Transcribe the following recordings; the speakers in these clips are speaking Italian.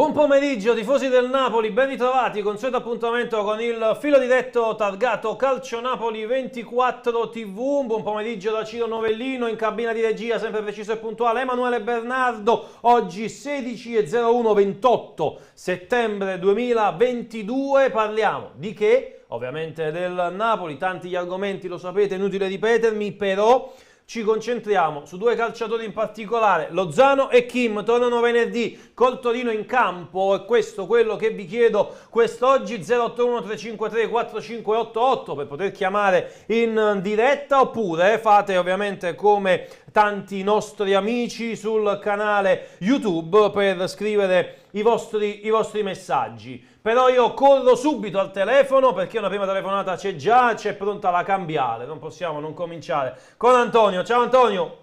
Buon pomeriggio tifosi del Napoli, ben ritrovati, consueto appuntamento con il filo diretto targato Calcio Napoli 24 TV. Un buon pomeriggio da Ciro Novellino, in cabina di regia sempre preciso e puntuale Emanuele Bernardo. Oggi 16:01, 28 settembre 2022, parliamo di che? Ovviamente del Napoli, tanti gli argomenti, lo sapete, inutile ripetermi, però ci concentriamo su due calciatori in particolare. Lozano e Kim tornano venerdì col Torino in campo, e questo è quello che vi chiedo quest'oggi. 081 353 4588 per poter chiamare in diretta, oppure fate ovviamente come tanti nostri amici sul canale YouTube per scrivere i vostri messaggi. Però io corro subito al telefono perché una prima telefonata c'è già, c'è pronta la cambiale, non possiamo non cominciare con Antonio. Ciao Antonio.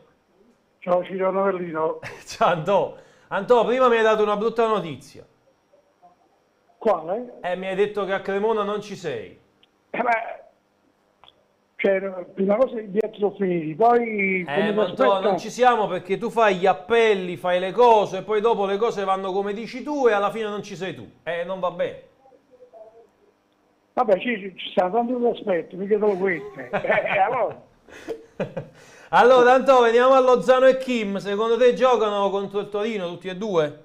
Ciao Ciro Novellino. Ciao Antonio. Antonio, prima mi hai dato una brutta notizia. Quale? Mi hai detto che a Cremona non ci sei. Prima cosa i biglietti sono finiti, poi Ma Antonio, non ci siamo perché tu fai gli appelli, fai le cose, e poi dopo le cose vanno come dici tu e alla fine non ci sei tu. Non va bene. Vabbè, ci stanno tanti che aspetti, mica solo queste. Allora. Allora Antonio, veniamo a Lozano e Kim. Secondo te giocano contro il Torino tutti e due?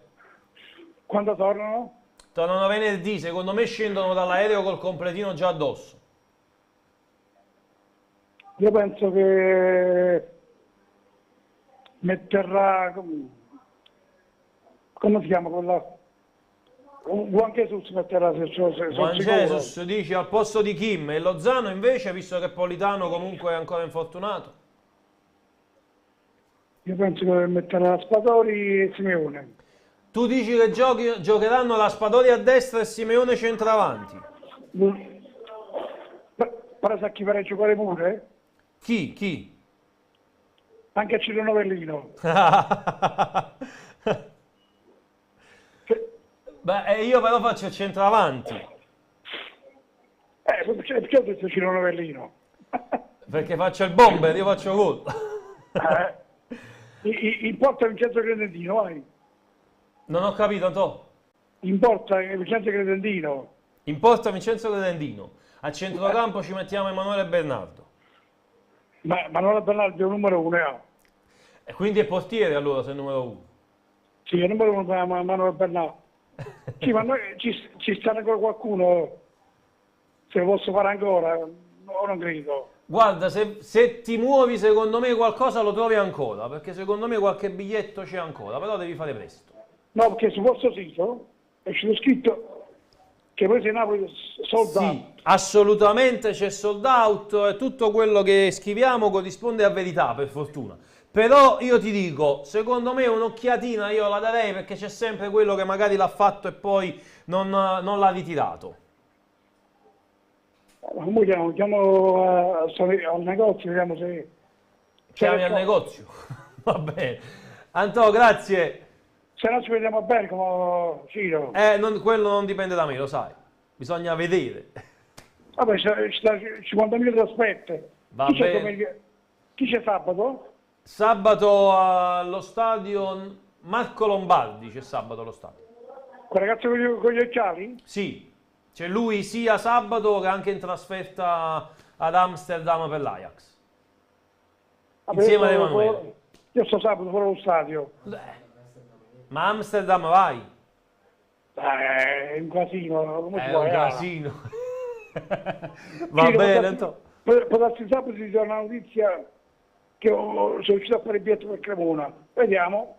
Quando tornano? Tornano venerdì, secondo me scendono dall'aereo col completino già addosso. Io penso che metterà, come si chiama quella? Juan Jesus metterà se Juan Jesus dici al posto di Kim, e Lozano invece, visto che Politano comunque è ancora infortunato? Io penso che metterà Raspadori e Simeone. Tu dici che giocheranno Raspadori a destra e Simeone centravanti? Però sa chi farà giocare pure? Chi? Anche Ciro Novellino. Beh, io però faccio il centravanti. Perché ho detto Ciro Novellino? Perché faccio il bomber, io faccio gol. In porta Vincenzo Credentino, vai. Non ho capito, Antonio. In porta Vincenzo Credentino. In porta Vincenzo Credentino. A centrocampo ci mettiamo Emanuele Bernardo. Ma Manuel Bernardo è il numero uno, E quindi è portiere allora, se è il numero uno. Sì, è il numero uno Manuel Bernardo. Sì, ma noi ci sta ancora qualcuno, se lo posso fare ancora, no, non credo. Guarda, se ti muovi secondo me qualcosa lo trovi ancora, perché secondo me qualche biglietto c'è ancora, però devi fare presto. No, perché su vostro sito è scritto che poi se Napoli sold out. Sì, assolutamente c'è sold out, e tutto quello che scriviamo corrisponde a verità, per fortuna. Però io ti dico, secondo me un'occhiatina io la darei, perché c'è sempre quello che magari l'ha fatto e poi non l'ha ritirato. Chiamo al negozio, vediamo se... Chiami al negozio? Va bene. Antonio, grazie. Se no ci vediamo a Bergamo, Ciro. Quello non dipende da me, lo sai. Bisogna vedere. Vabbè, ci sta 50.000 di aspette. Va Chi bene. Chi c'è sabato? Sabato allo stadio Marco Lombardi, c'è sabato allo stadio. Quel ragazzo con gli occhiali? Sì, c'è lui sia sabato che anche in trasferta ad Amsterdam per l'Ajax. Insieme ad Emanuele. Io sto sabato fuori allo stadio. Ma Amsterdam vai? È un casino. Come È un casino. Va sì, bene, Antonio. Potresti sabato ti do una notizia che sono riuscito a fare il biglietto per Cremona. Vediamo.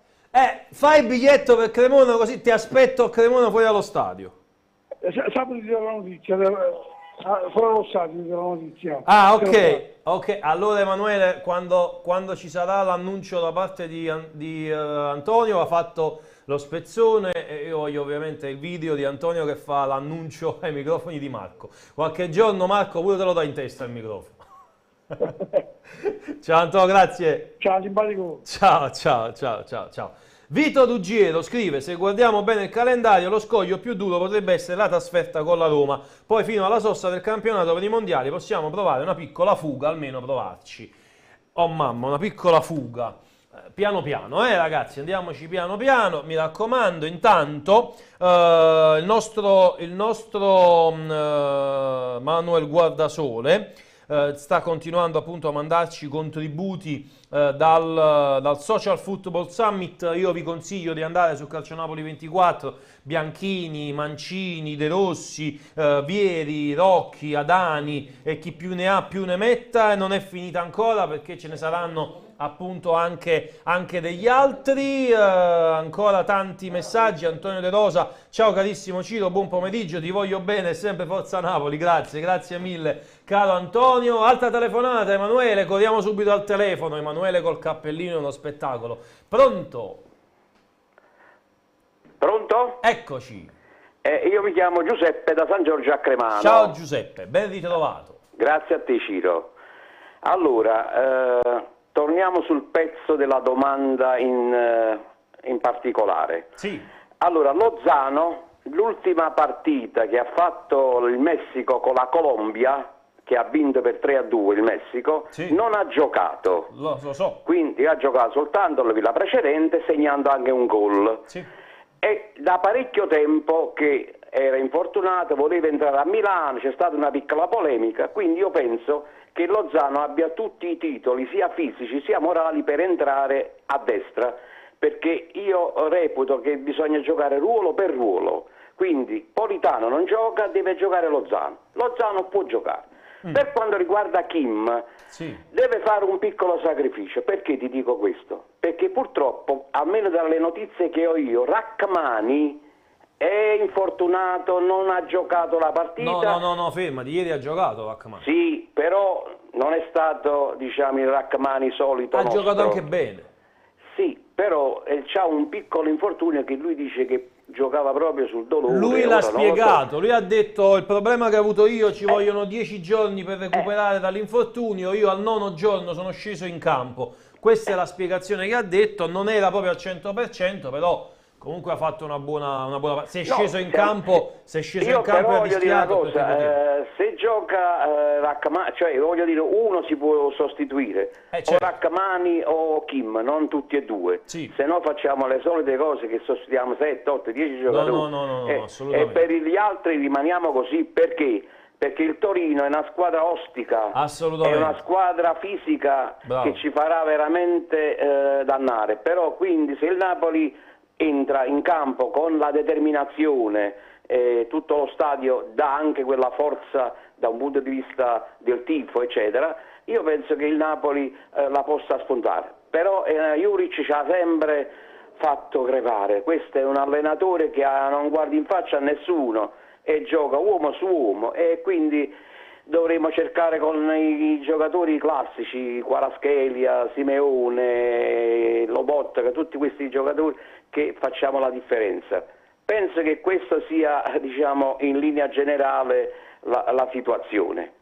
Fai il biglietto per Cremona, così ti aspetto a Cremona fuori dallo stadio. Sabato ti do la notizia. Fuori dallo stadio ti do la notizia. Ah, ok. Allora Emanuele, quando ci sarà l'annuncio da parte di Antonio, ha fatto lo spezzone, e io voglio ovviamente il video di Antonio che fa l'annuncio ai microfoni di Marco. Qualche giorno Marco pure te lo dà in testa il microfono. Ciao Antonio, grazie. Ciao, simpatico. Ciao. Vito Duggiero scrive: se guardiamo bene il calendario, lo scoglio più duro potrebbe essere la trasferta con la Roma, poi fino alla sosta del campionato per i mondiali possiamo provare una piccola fuga, almeno provarci. Oh mamma, una piccola fuga. piano piano, ragazzi, andiamoci piano piano, mi raccomando. Intanto il nostro Manuel Guardasole sta continuando appunto a mandarci contributi dal Social Football Summit. Io vi consiglio di andare su Calcionapoli 24, Bianchini, Mancini, De Rossi, Vieri, Rocchi, Adani e chi più ne ha più ne metta, e non è finita ancora perché ce ne saranno appunto anche degli altri. Ancora tanti messaggi. Antonio De Rosa: ciao carissimo Ciro, buon pomeriggio, ti voglio bene, sempre forza Napoli. Grazie mille caro Antonio. Altra telefonata, Emanuele, corriamo subito al telefono. Emanuele col cappellino è uno spettacolo. Pronto? Eccoci. Io mi chiamo Giuseppe da San Giorgio a Cremano. Ciao Giuseppe, ben ritrovato. Grazie a te Ciro. Allora, torniamo sul pezzo della domanda in particolare. Sì. Allora, Lozano, l'ultima partita che ha fatto il Messico con la Colombia, che ha vinto per 3-2 il Messico, sì, non ha giocato. Lo so. Quindi ha giocato soltanto la precedente, segnando anche un gol. Sì. E da parecchio tempo che era infortunato, voleva entrare a Milano, c'è stata una piccola polemica, quindi io penso che Lozano abbia tutti i titoli, sia fisici sia morali, per entrare a destra, perché io reputo che bisogna giocare ruolo per ruolo. Quindi Politano non gioca, deve giocare Lozano. Lozano può giocare. Per quanto riguarda Kim, Sì. deve fare un piccolo sacrificio. Perché ti dico questo? Perché purtroppo, almeno dalle notizie che ho io, Rachmani è infortunato, non ha giocato la partita. No, fermati, ieri ha giocato Rachmani. Sì, però non è stato, diciamo, il Rachmani solito Ha nostro. giocato anche bene. Sì, però c'ha un piccolo infortunio che lui dice che giocava proprio sul dolore. Lui ora l'ha non lo spiegato, so. lui ha detto: il problema che ho avuto io, ci vogliono 10 giorni per recuperare dall'infortunio, io al 9° giorno sono sceso in campo. Questa è la spiegazione che ha detto, non era proprio al 100%, però comunque ha fatto una buona se è sceso in campo, e ha però voglio dire una rischiato, perché poteva. cosa, se gioca Rachmani, cioè voglio dire, uno si può sostituire, Certo. o Rachmani o Kim, non tutti e due, Sì. se no facciamo le solite cose che sostituiamo 7, 8, 10 giocatori. No, E assolutamente. per gli altri rimaniamo così, perché? Perché il Torino è una squadra ostica, Assolutamente. è una squadra fisica. Bravo. Che ci farà veramente dannare, però quindi se il Napoli entra in campo con la determinazione, tutto lo stadio dà anche quella forza da un punto di vista del tifo, eccetera, io penso che il Napoli la possa spuntare. Però Juric ci ha sempre fatto crepare, questo è un allenatore che non guarda in faccia a nessuno e gioca uomo su uomo, e quindi dovremo cercare con i giocatori classici, Kvaratskhelia, Simeone, Lobotka, tutti questi giocatori, che facciamo la differenza. Penso che questo sia, diciamo, in linea generale la situazione.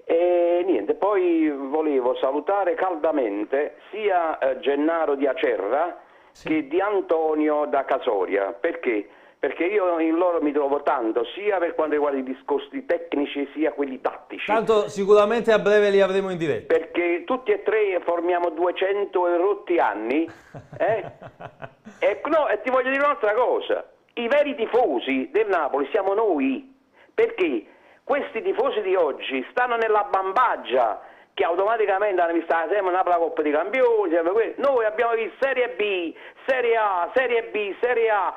E niente, poi volevo salutare caldamente sia Gennaro di Acerra che di Antonio da Casoria. Perché? Perché io in loro mi trovo tanto, sia per quanto riguarda i discorsi tecnici sia quelli tattici. Tanto sicuramente a breve li avremo in diretta. Perché tutti e tre formiamo 200 e rotti anni, e ti voglio dire un'altra cosa, i veri tifosi del Napoli siamo noi, perché questi tifosi di oggi stanno nella bambagia, che automaticamente hanno visto sempre la Coppa dei Campioni, noi abbiamo visto Serie B, Serie A, Serie B, Serie A,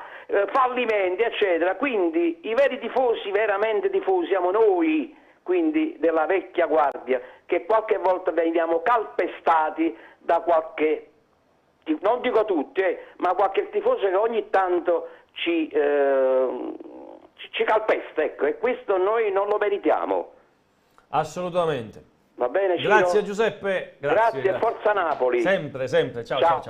fallimenti, eccetera. Quindi i veri tifosi, veramente tifosi, siamo noi, quindi della vecchia guardia, che qualche volta veniamo calpestati da qualche, non dico tutti, ma qualche tifoso che ogni tanto ci calpesta, ecco, e questo noi non lo meritiamo. Assolutamente. Va bene, Ciro? Grazie Giuseppe. Grazie, forza Napoli. Sempre. Ciao.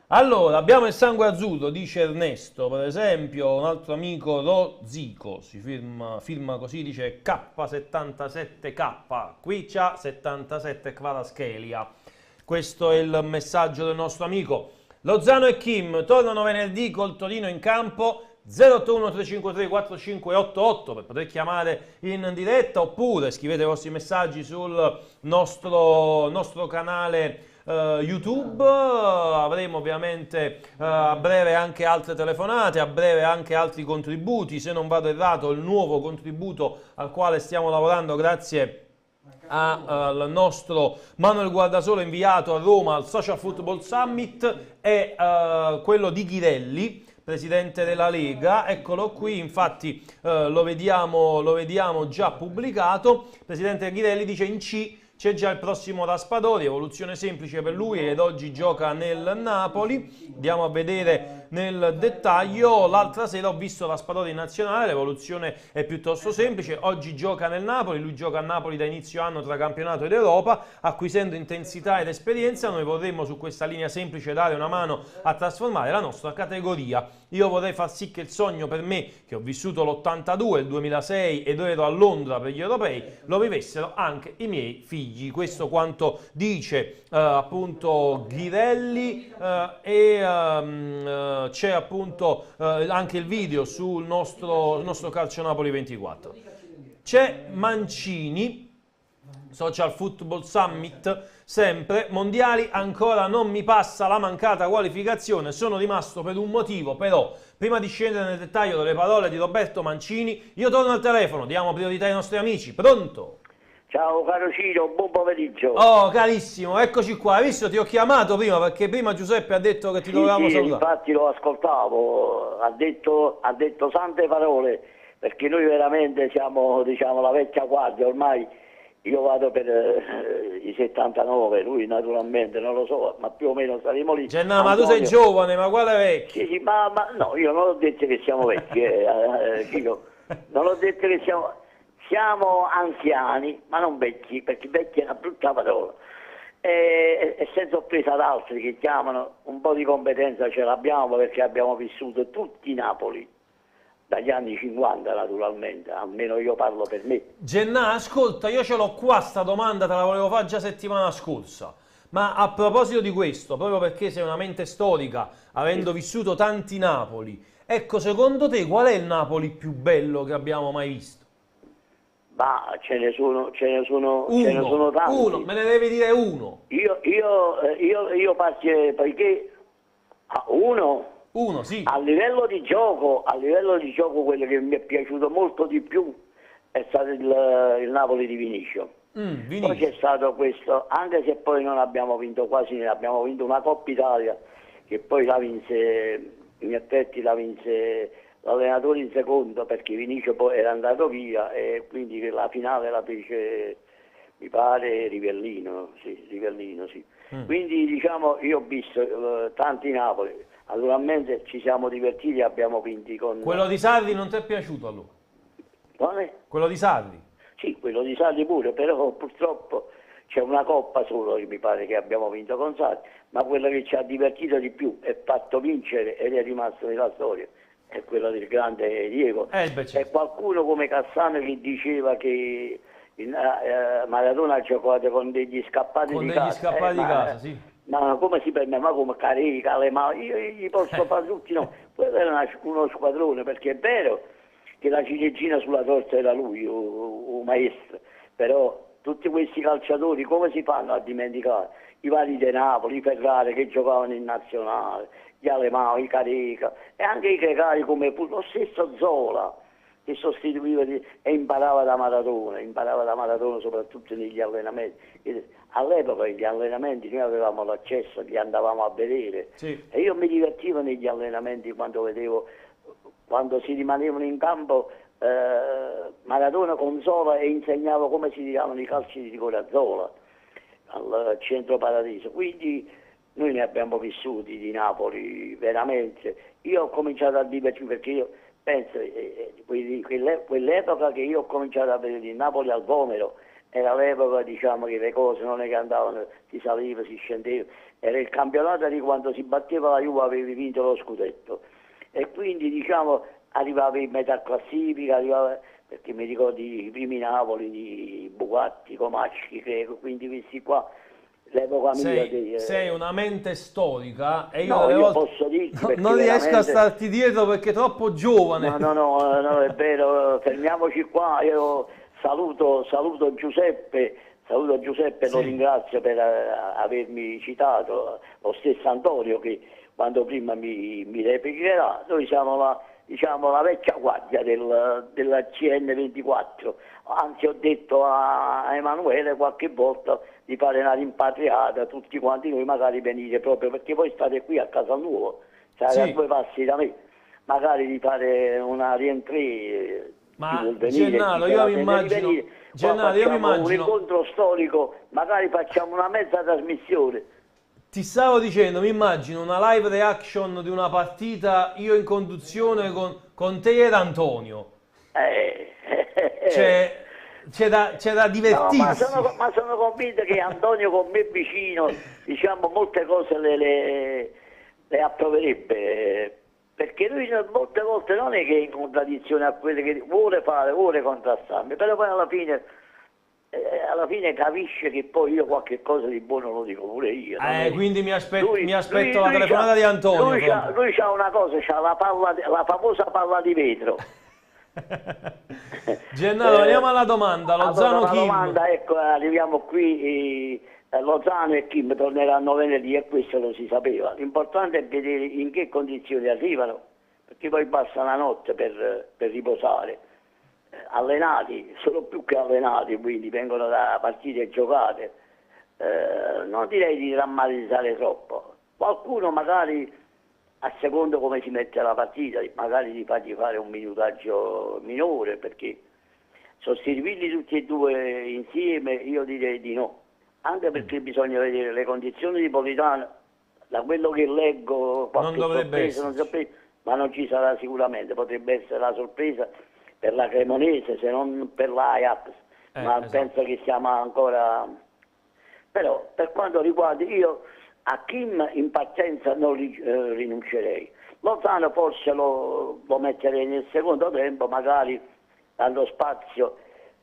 Allora, abbiamo il sangue azzurro, dice Ernesto, per esempio, un altro amico Rozico, si firma così, dice K77K, qui c'ha 77 Kvaratskhelia. Questo è il messaggio del nostro amico. Lozano e Kim tornano venerdì col Torino in campo. 081 353 4588 per poter chiamare in diretta, oppure scrivete i vostri messaggi sul nostro canale YouTube, avremo ovviamente a breve anche altre telefonate, a breve anche altri contributi, se non vado errato il nuovo contributo al quale stiamo lavorando grazie al nostro Manuel Guardasole inviato a Roma al Social Football Summit è quello di Ghirelli, presidente della Lega. Eccolo qui, infatti lo vediamo già pubblicato. Il presidente Ghirelli dice: in C c'è già il prossimo Raspadori, evoluzione semplice per lui ed oggi gioca nel Napoli. Andiamo a vedere nel dettaglio. L'altra sera ho visto Raspadori in nazionale, l'evoluzione è piuttosto semplice, oggi gioca nel Napoli, lui gioca a Napoli da inizio anno tra campionato ed Europa, acquisendo intensità ed esperienza. Noi vorremmo su questa linea semplice dare una mano a trasformare la nostra categoria. Io vorrei far sì che il sogno per me, che ho vissuto l'82, il 2006 ed ero a Londra per gli europei, lo vivessero anche i miei figli. Questo quanto dice appunto Ghirelli c'è appunto anche il video sul nostro Calcio Napoli 24. C'è Mancini, Social Football Summit, sempre, mondiali ancora non mi passa la mancata qualificazione, sono rimasto per un motivo, però prima di scendere nel dettaglio delle parole di Roberto Mancini, io torno al telefono, diamo priorità ai nostri amici. Pronto? Ciao caro Ciro, buon pomeriggio. Oh carissimo, eccoci qua, hai visto, ti ho chiamato prima perché prima Giuseppe ha detto che ti dovevamo salutare. Infatti lo ascoltavo, ha detto tante parole, perché noi veramente siamo, diciamo, la vecchia guardia, ormai io vado per i 79, lui naturalmente non lo so, ma più o meno saremo lì. Gennaro, ma tu sei giovane, ma quale vecchio? Sì, ma no, io non ho detto che siamo vecchi, Ciro, non ho detto che siamo anziani, ma non vecchi, perché vecchi è una brutta parola. E senza offesa ad altri che chiamano, un po' di competenza ce l'abbiamo perché abbiamo vissuto tutti Napoli, dagli anni 50 naturalmente, almeno io parlo per me. Gennà, ascolta, io ce l'ho qua sta domanda, te la volevo fare già settimana scorsa. Ma a proposito di questo, proprio perché sei una mente storica, avendo vissuto tanti Napoli, ecco, secondo te qual è il Napoli più bello che abbiamo mai visto? Ma ce ne sono tanti. Uno, me ne devi dire uno. Io partirei perché Uno, sì. a livello di gioco quello che mi è piaciuto molto di più è stato il Napoli di Vinicio. Poi c'è stato questo, anche se poi non abbiamo vinto quasi niente, abbiamo vinto una Coppa Italia che poi la vinse, in effetti la vinse l'allenatore in secondo perché Vinicio poi era andato via e quindi la finale la fece, mi pare, Rivellino, sì. Quindi diciamo io ho visto tanti Napoli, naturalmente ci siamo divertiti e abbiamo vinto con... Quello di Sarri non ti è piaciuto allora? Come? Quello di Sarri? Sì, quello di Sarri pure, però purtroppo c'è una coppa solo che mi pare che abbiamo vinto con Sarri, ma quello che ci ha divertito di più e fatto vincere ed è rimasto nella storia è quello del grande Diego. C'è qualcuno come Cassano che diceva che Maradona ha giocato con degli scappati di casa. Sì. Ma come si permette? Ma come Carica, io gli posso fare tutti no. Quello era uno squadrone, perché è vero che la ciliegina sulla torta era lui, un maestro, però tutti questi calciatori come si fanno a dimenticare? I vari De Napoli, i Ferrari che giocavano in nazionale, gli Alemão, i Carica e anche i grecari come lo stesso Zola che sostituiva e imparava da Maradona soprattutto negli allenamenti. All'epoca gli allenamenti noi avevamo l'accesso, li andavamo a vedere e io mi divertivo negli allenamenti quando vedevo, quando si rimanevano in campo Maradona con Zola e insegnava come si tiravano i calci di rigore a Zola al Centro Paradiso. Quindi noi ne abbiamo vissuti di Napoli veramente. Io ho cominciato a divertirmi perché io penso quell'epoca che io ho cominciato a vedere il Napoli al Vomero era l'epoca, diciamo, che le cose non è che andavano, si saliva, si scendeva, era il campionato di quando si batteva la Juve avevi vinto lo scudetto e quindi diciamo arrivava in metà classifica, perché mi ricordo i primi Napoli di Bugatti, Comacchi, quindi questi qua l'epoca mia. Sei una mente storica e io, no, io posso dirti non riesco a starti dietro perché è troppo giovane. No, è vero, fermiamoci qua, io saluto Giuseppe, Saluto Giuseppe, lo Sì. ringrazio per avermi citato, lo stesso Antonio che quando prima mi replicherà. Noi siamo la vecchia guardia della CN24, anzi ho detto a Emanuele qualche volta di fare una rimpatriata, tutti quanti noi magari venire proprio, perché voi state qui a casa nuova, state Sì. a 2 passi da me, magari di fare una rientrée. Ma chi vuol venire, Gennaro, chi io se mi la immagino, venire, qua Gennaro, io mi facciamo un immagino, incontro storico, magari facciamo una mezza trasmissione. ti stavo dicendo, mi immagino una live reaction di una partita, io in conduzione con te ed Antonio. C'è da No, divertirsi. ma sono convinto che Antonio con me vicino, diciamo, molte cose le approverebbe, perché lui molte volte non è che è in contraddizione a quelle che vuole fare, vuole contrastarmi, però poi alla fine capisce che poi io qualche cosa di buono lo dico pure io. Quindi mi aspetto la telefonata di Antonio. Lui c'ha una cosa, c'ha la famosa palla di vetro. Gennaro, veniamo alla domanda. Lozano La Kim. domanda, ecco, arriviamo qui, Lozano e Kim torneranno venerdì e questo lo si sapeva. L'importante è vedere in che condizioni arrivano, perché poi basta una notte per riposare. Allenati, solo più che allenati, quindi vengono da partite giocate. Non direi di drammatizzare troppo. Qualcuno magari, a secondo come si mette la partita, magari di fargli fare un minutaggio minore, perché sostituirli tutti e due insieme io direi di no, anche perché bisogna vedere le condizioni di Politano, da quello che leggo qualche Non dovrebbe sorpresa, ma non ci sarà sicuramente, potrebbe essere la sorpresa per la Cremonese se non per l'Ajax, ma esatto. penso che siamo ancora... Però per quanto riguarda io a Kim in partenza non rinuncerei. Lozano forse lo metterei nel secondo tempo, magari dallo spazio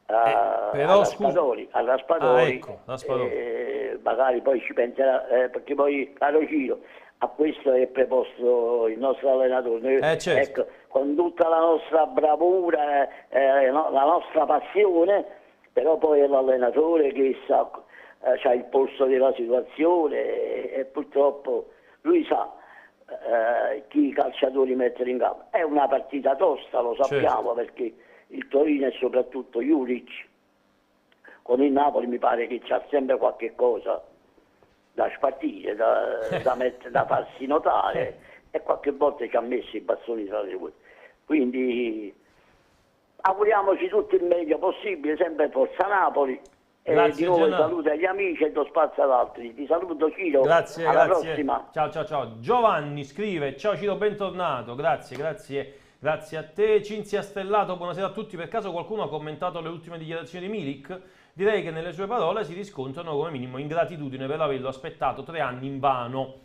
a Raspadori, ecco, Raspadori. magari poi ci penserà, perché poi caro Ciro, a questo è preposto il nostro allenatore. Noi, certo. ecco, con tutta la nostra bravura, la nostra passione, però poi è l'allenatore che sa, c'ha il polso della situazione e purtroppo lui sa chi i calciatori mettere in campo. È una partita tosta, lo sappiamo, perché il Torino e soprattutto Juric con il Napoli mi pare che c'ha sempre qualche cosa da spartire, da farsi notare e qualche volta ci ha messo i bastoni tra le ruote. Quindi auguriamoci tutto il meglio possibile, sempre Forza Napoli. Grazie, di nuovo Gennaro. saluto agli amici e do spazio ad altri. Ti saluto Ciro, Grazie, alla grazie. prossima. Ciao. Giovanni scrive: ciao Ciro, bentornato. Grazie a te. Cinzia Stellato, buonasera a tutti. Per caso qualcuno ha commentato le ultime dichiarazioni di Milik? Direi che nelle sue parole si riscontrano come minimo ingratitudine per averlo aspettato 3 anni invano.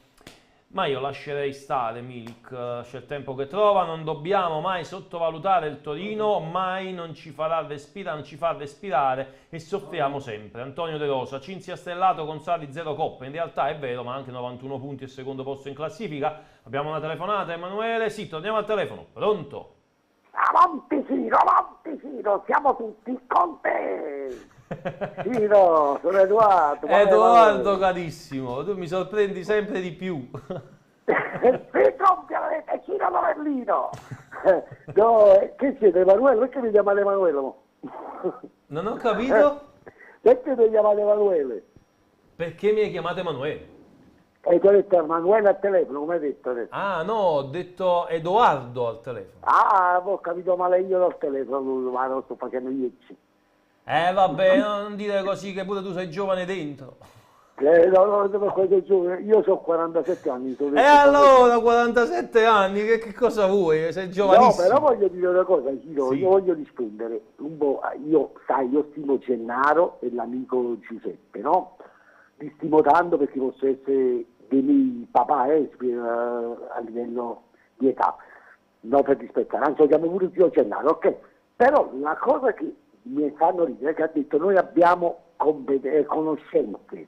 Ma io lascerei stare Milik, c'è il tempo che trova, non dobbiamo mai sottovalutare il Torino, mai non ci farà respirare, non ci fa respirare e soffriamo sempre. Antonio De Rosa, Cinzia Stellato con Sarri 0 coppe, in realtà è vero, ma anche 91 punti e secondo posto in classifica. Abbiamo una telefonata, Emanuele? Sì, torniamo al telefono, pronto? Avanti Ciro, siamo tutti con te! Ciro, sono Edoardo. Edoardo carissimo, tu mi sorprendi sempre di più. Si compia Ciro Novellino! No, che siete Emanuele? Perché mi chiamate Emanuele? Non ho capito? Perché mi chiamate Emanuele? Perché mi hai chiamato Emanuele? E ti ho detto Emanuele al telefono, come hai detto adesso? Ah no, ho detto Edoardo al telefono. Ah, ho capito male io dal telefono, ma non sto facendo niente. Vabbè, non dire così che pure tu sei giovane dentro. Io ho 47 anni. E allora, 47 anni, che cosa vuoi? Sei giovanissimo. No, però voglio dire una cosa, Ciro, Sì. io voglio rispondere un po'. Io stimo Gennaro e l'amico Giuseppe, no? Li stimo tanto perché posso essere dei miei papà a livello di età, non per dispettare, anzi lo chiamo pure zio Gennaro, ok? Però la cosa che mi fanno ridere è che ha detto noi abbiamo conoscenze,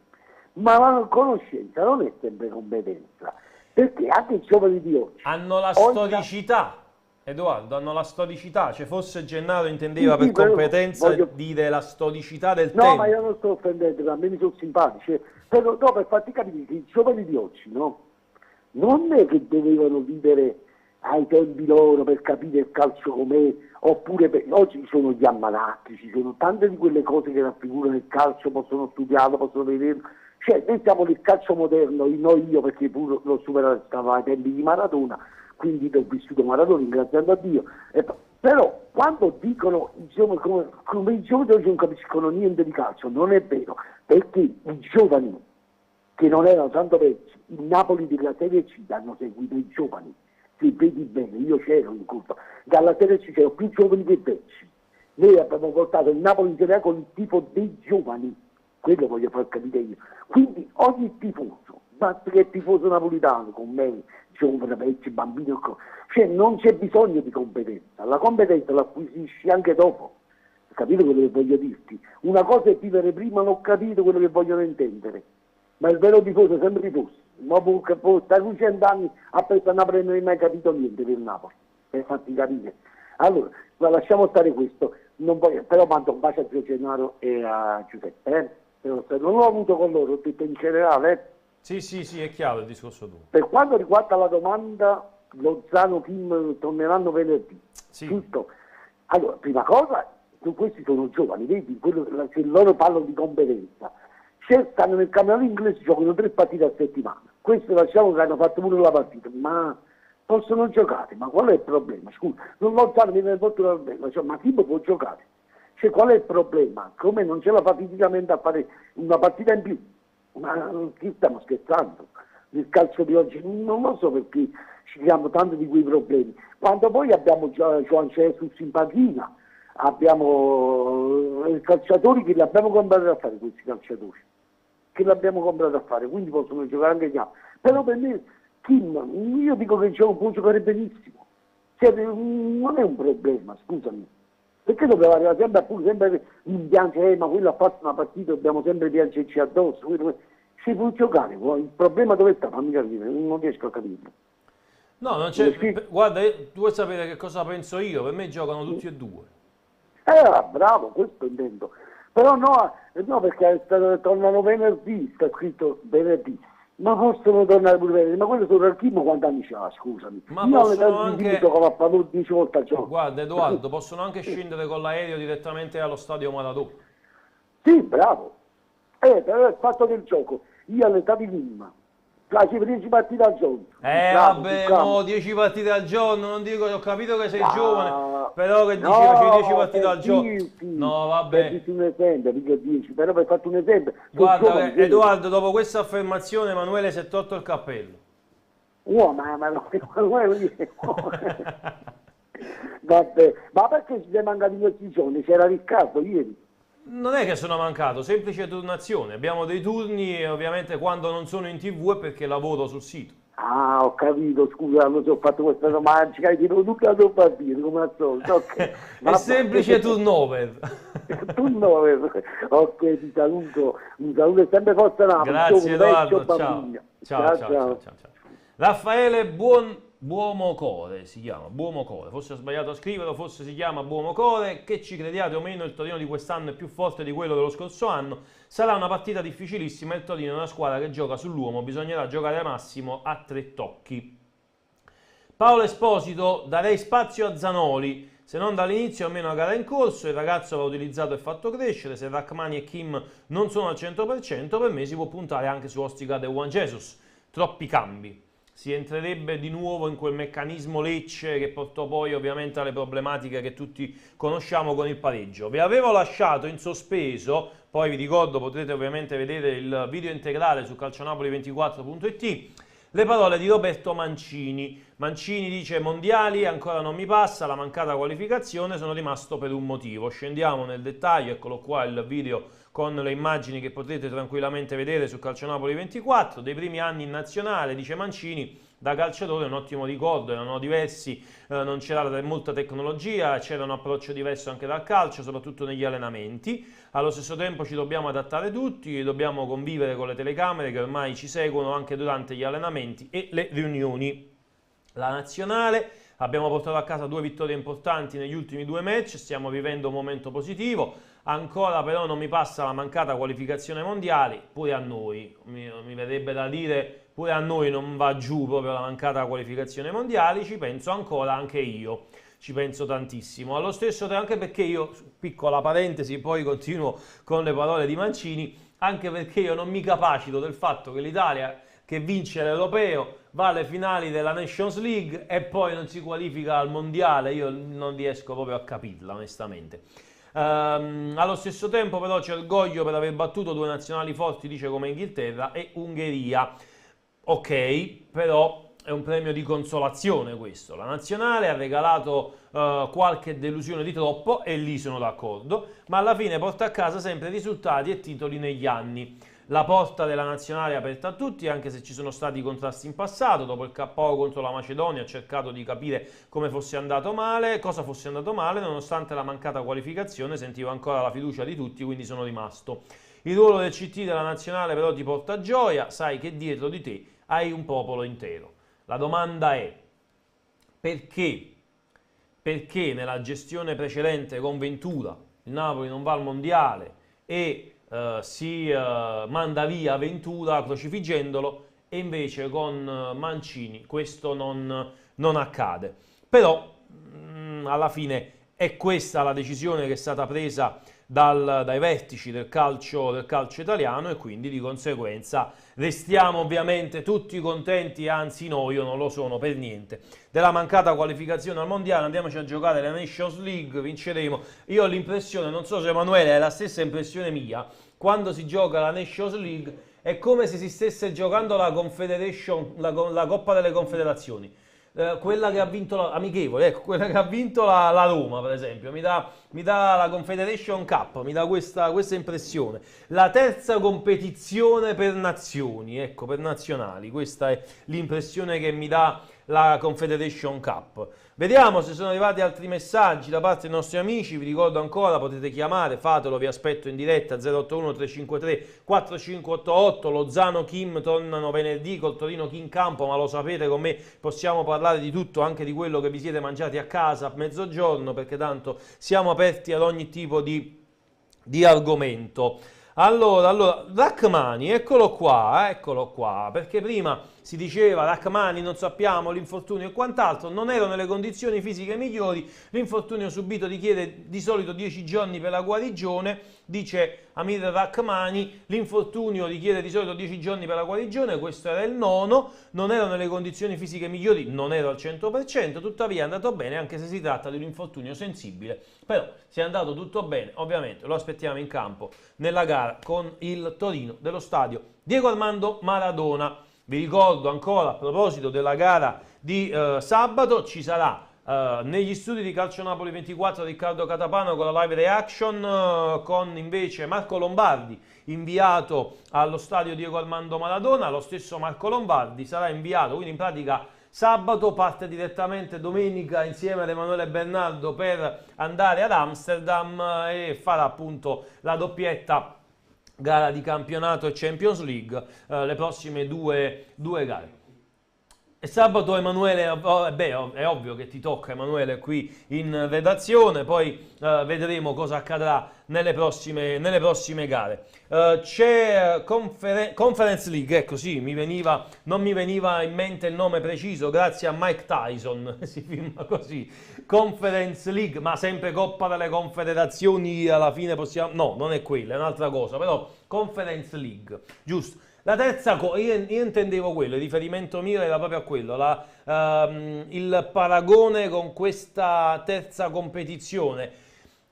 ma la conoscenza non è sempre competenza, perché anche i giovani di oggi Hanno la storicità. Edoardo, hanno la storicità, cioè forse Gennaro intendeva Sì, per però competenza voglio- dire la storicità del No, tempo. ma io non sto offendendo, a me mi sono simpatici. Però, no, per farti capire che i giovani di oggi, no? Non è che dovevano vivere ai tempi loro per capire il calcio com'è, oppure oggi ci sono gli almanacchi, ci sono tante di quelle cose che raffigurano il calcio, possono studiarlo, possono vederlo. Cioè, noi siamo nel calcio moderno, non io perché pure l'ho superato, stavo ai tempi di Maradona, quindi ho vissuto Maradona, ringraziando a Dio. Però quando dicono diciamo, come i giovani oggi non capiscono niente di calcio, non è vero, perché i giovani che non erano tanto vecchi, il Napoli della Serie C hanno seguito i giovani, se vedi bene, io c'ero in curva, dalla Serie C c'erano più giovani che vecchi, noi abbiamo portato il Napoli in Serie A con il tifo dei giovani, quello voglio far capire io, quindi ogni tifoso, basta che è tifoso napolitano con me, giovane, vecchi, bambini, cioè non c'è bisogno di competenza, la competenza la acquisisci anche dopo, capito quello che voglio dirti? Una cosa è vivere prima, non ho capito quello che vogliono intendere, ma il vero tifoso è sempre tifoso, ma può stare 100 anni a pensare a non hai mai capito niente del Napoli, per farti capire. Allora, ma lasciamo stare questo, non voglio, però mando un bacio a Zio Gennaro e a Giuseppe, non l'ho avuto con loro, ho detto in generale. Sì, è chiaro il discorso tuo. Per quanto riguarda la domanda, Lozano Kim torneranno venerdì, Sì. giusto? Allora, prima cosa, questi sono giovani, vedi, se loro parlano di competenza, se stanno nel campionato inglese giocano 3 partite a settimana, questo lasciamo che hanno fatto pure la partita, ma possono giocare, ma qual è il problema? Scusa, non Lozano viene molto dal bello, cioè, ma chi può giocare? Cioè, qual è il problema? Come non ce la fa fisicamente a fare una partita in più? Ma chi stiamo scherzando? Il calcio di oggi non lo so perché ci siamo tanti di quei problemi. Quando poi abbiamo Juan Jesus in panchina, abbiamo i calciatori che li abbiamo comprati a fare questi calciatori, che l'abbiamo comprato a fare, quindi possono giocare anche gli altri. Però per me Kim, io dico che può giocare benissimo, cioè, non è un problema, scusami. Perché dobbiamo arrivare sempre in piangere, ma quello ha fatto una partita, dobbiamo sempre piangerci addosso, si può giocare, il problema dove sta? Fammi capire, non riesco a capirlo. No, non c'è. Guarda, tu vuoi sapere che cosa penso io? Per me giocano tutti e due. Bravo, questo intendo. Però no, perché tornano venerdì, sta scritto venerdì. Ma possono tornare pure venerdì, ma quello sono il Kim quanti anni c'ha, scusami. Ma io possono anche... giocavo a pallone 10 volte al giorno. Guarda Edoardo, possono anche scendere con l'aereo direttamente allo stadio Maradona. Sì, bravo. Però il fatto del gioco, io all'età di Kim facevo 10 partite al giorno. Vabbè, no, 10 partite al giorno, non dico, ho capito che sei giovane, però che dici facevi 10 partite al giorno. No, vabbè. Per un esempio, dico 10, però per fatto un esempio. Guarda, Edoardo, dopo questa affermazione Emanuele si è tolto il cappello. Ma no, vabbè, ma perché ci sei mancati questi giorni? C'era Riccardo ieri. Non è che sono mancato, semplice turnazione. Abbiamo dei turni e ovviamente quando non sono in TV è perché lavoro sul sito. Ah, ho capito, scusa, non ho fatto questa domanda, hai detto tutta la tua partita, come al solito. Okay. È semplice turnover. Turnover. Ok, ti saluto, un saluto sempre forza Napoli. Grazie Edoardo, ciao. Raffaele Buomocore si chiama, Buomocore, forse ho sbagliato a scriverlo, forse si chiama Buomocore, che ci crediate o meno il Torino di quest'anno è più forte di quello dello scorso anno, sarà una partita difficilissima, il Torino è una squadra che gioca sull'uomo, bisognerà giocare al massimo a 3 tocchi. Paolo Esposito, darei spazio a Zanoli, se non dall'inizio almeno a gara in corso, il ragazzo va utilizzato e fatto crescere, se Rachmani e Kim non sono al 100%, per me si può puntare anche su Ostigard e Juan Jesus, troppi cambi. Si entrerebbe di nuovo in quel meccanismo Lecce che portò poi ovviamente alle problematiche che tutti conosciamo con il pareggio. Vi avevo lasciato in sospeso, poi vi ricordo potrete ovviamente vedere il video integrale su calcionapoli24.it, le parole di Roberto Mancini. Mancini dice: mondiali ancora non mi passa, la mancata qualificazione, sono rimasto per un motivo. Scendiamo nel dettaglio, eccolo qua il video con le immagini che potete tranquillamente vedere su Calcionapoli 24, dei primi anni in nazionale, dice Mancini, da calciatore un ottimo ricordo, erano diversi, non c'era molta tecnologia, c'era un approccio diverso anche dal calcio, soprattutto negli allenamenti, allo stesso tempo ci dobbiamo adattare tutti, dobbiamo convivere con le telecamere che ormai ci seguono anche durante gli allenamenti e le riunioni. La nazionale abbiamo portato a casa 2 vittorie importanti negli ultimi 2 match, stiamo vivendo un momento positivo, ancora però non mi passa la mancata qualificazione mondiale, pure a noi, mi verrebbe da dire, pure a noi non va giù proprio la mancata qualificazione mondiale, ci penso ancora anche io. Ci penso tantissimo. Allo stesso tempo, anche perché io, piccola parentesi, poi continuo con le parole di Mancini, anche perché io non mi capacito del fatto che l'Italia, che vince l'Europeo, va alle finali della Nations League e poi non si qualifica al Mondiale, io non riesco proprio a capirla, onestamente. Allo stesso tempo però c'è orgoglio per aver battuto 2 nazionali forti, dice, come Inghilterra e Ungheria. Ok, però è un premio di consolazione questo. La nazionale ha regalato qualche delusione di troppo e lì sono d'accordo, ma alla fine porta a casa sempre risultati e titoli negli anni. La porta della nazionale è aperta a tutti, anche se ci sono stati contrasti in passato. Dopo il KO contro la Macedonia ho cercato di capire come fosse andato male, cosa fosse andato male, nonostante la mancata qualificazione sentivo ancora la fiducia di tutti, quindi sono rimasto. Il ruolo del CT della nazionale però ti porta gioia, sai che dietro di te hai un popolo intero. La domanda è: perché? Perché nella gestione precedente con Ventura il Napoli non va al mondiale e si manda via Ventura crocifiggendolo, e invece con Mancini questo non accade? Però alla fine è questa la decisione che è stata presa dai vertici del calcio italiano, e quindi di conseguenza restiamo ovviamente tutti contenti, anzi no, io non lo sono per niente, della mancata qualificazione al mondiale. Andiamoci a giocare la Nations League, vinceremo. Io ho l'impressione, non so se Emanuele è la stessa impressione mia, quando si gioca la Nations League è come se si stesse giocando la Confederation, la Coppa delle Confederazioni. Quella che ha vinto amichevole, ecco, quella che ha vinto la Roma, per esempio, mi dà la Confederation Cup, mi dà questa impressione. La terza competizione per nazioni, ecco, per nazionali, questa è l'impressione che mi dà la Confederation Cup. Vediamo se sono arrivati altri messaggi da parte dei nostri amici. Vi ricordo ancora, potete chiamare, fatelo, vi aspetto in diretta, 081 353 4588. Lozano Kim tornano venerdì col Torino Chi in campo, ma lo sapete, con me possiamo parlare di tutto, anche di quello che vi siete mangiati a casa a mezzogiorno, perché tanto siamo aperti ad ogni tipo di argomento. Allora, Rachmani, eccolo qua, perché prima si diceva Rachmani non sappiamo, l'infortunio e quant'altro, non ero nelle condizioni fisiche migliori, l'infortunio subito richiede di solito 10 giorni per la guarigione, dice Amir Rachmani, l'infortunio richiede di solito 10 giorni per la guarigione, questo era il 9º, non ero nelle condizioni fisiche migliori, non ero al 100%, tuttavia è andato bene, anche se si tratta di un infortunio sensibile, però se è andato tutto bene, ovviamente lo aspettiamo in campo nella gara con il Torino dello stadio Diego Armando Maradona. Vi ricordo ancora, a proposito della gara di sabato, ci sarà negli studi di Calcio Napoli 24 Riccardo Catapano con la live reaction, con invece Marco Lombardi inviato allo stadio Diego Armando Maradona. Lo stesso Marco Lombardi sarà inviato, quindi in pratica sabato parte direttamente domenica insieme ad Emanuele Bernardo per andare ad Amsterdam e farà appunto la doppietta gara di campionato e Champions League, le prossime due gare. E sabato Emanuele, è ovvio che ti tocca, Emanuele, qui in redazione, poi vedremo cosa accadrà nelle prossime gare. C'è Conference League, ecco sì, non mi veniva in mente il nome preciso, grazie a Mike Tyson, si firma così, Conference League, ma sempre Coppa delle Confederazioni, alla fine possiamo, no, non è quella, è un'altra cosa, però Conference League, giusto. La terza cosa, io intendevo quello, il riferimento mio era proprio a quello, il paragone con questa terza competizione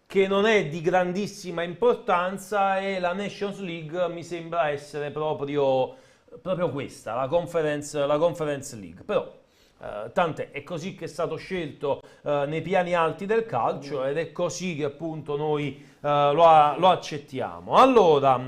che non è di grandissima importanza, e la Nations League mi sembra essere proprio questa, la Conference League, però tant'è, è così che è stato scelto nei piani alti del calcio ed è così che appunto noi lo accettiamo. Allora,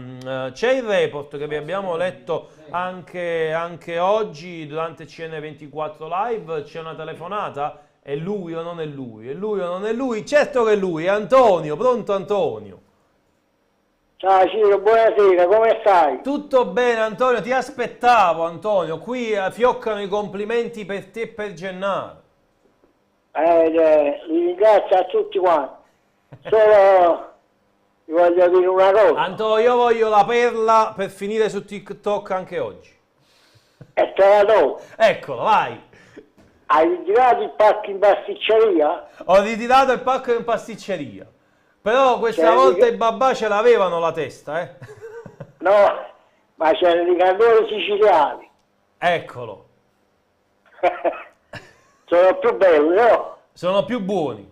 c'è il report che vi abbiamo letto anche oggi durante CN24 Live, c'è una telefonata, è lui o non è lui? È lui o non è lui? Certo che è lui, è Antonio, pronto Antonio? Ciao Ciro, buonasera, come stai? Tutto bene Antonio, ti aspettavo Antonio, qui fioccano i complimenti per te e per Gennaro. Li ringrazio a tutti quanti. Solo vi voglio dire una cosa. Anto, io voglio la perla per finire su TikTok anche oggi. E te la do. Eccolo, vai. Hai ritirato il pacco in pasticceria? Ho ritirato il pacco in pasticceria. Però questa C'era volta i babà ce l'avevano la testa, eh. No, ma c'erano i cannoli siciliani. Eccolo. Sono più belli, no? Sono più buoni.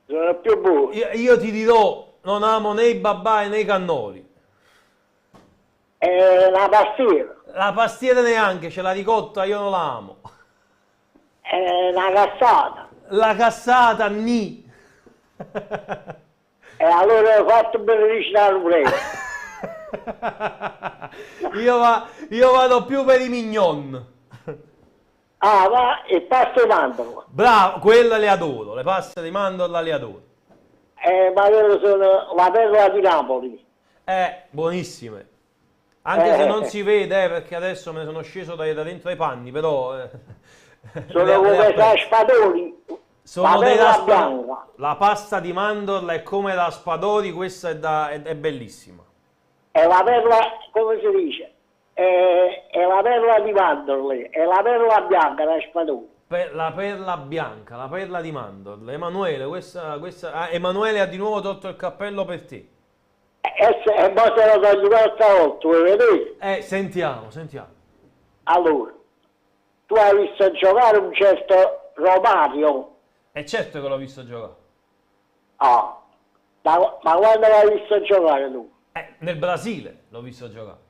Sono più buoni. Io ti dirò, non amo né i babà né i cannoli. E la pastiera? La pastiera neanche, c'è la ricotta, io non la amo. E la cassata? La cassata, ni. E allora ho fatto benedicere pure. Io vado più per i mignon. Ah, va, e pasta di mandorla. Bravo, quelle le adoro, le paste di mandorla le adoro. Ma loro sono la perla di Napoli. Buonissime. Anche se non si vede, perché adesso me ne sono sceso da dentro i panni, però... Sono come raspadori. Sono la dei perla raspadori. bianca. La pasta di mandorla è come raspadori, questa è bellissima. È la perla, come si dice? È la perla di mandorle. È la perla bianca, raspadori. La perla bianca, la perla di mandorle. Emanuele, Emanuele ha di nuovo tolto il cappello per te. E poi se lo togli un'altra volta, vuoi vedere? Sentiamo. Allora, tu hai visto giocare un certo Romario. È certo che l'ho visto giocare. Ah, ma quando l'hai visto giocare tu? Nel Brasile l'ho visto giocare.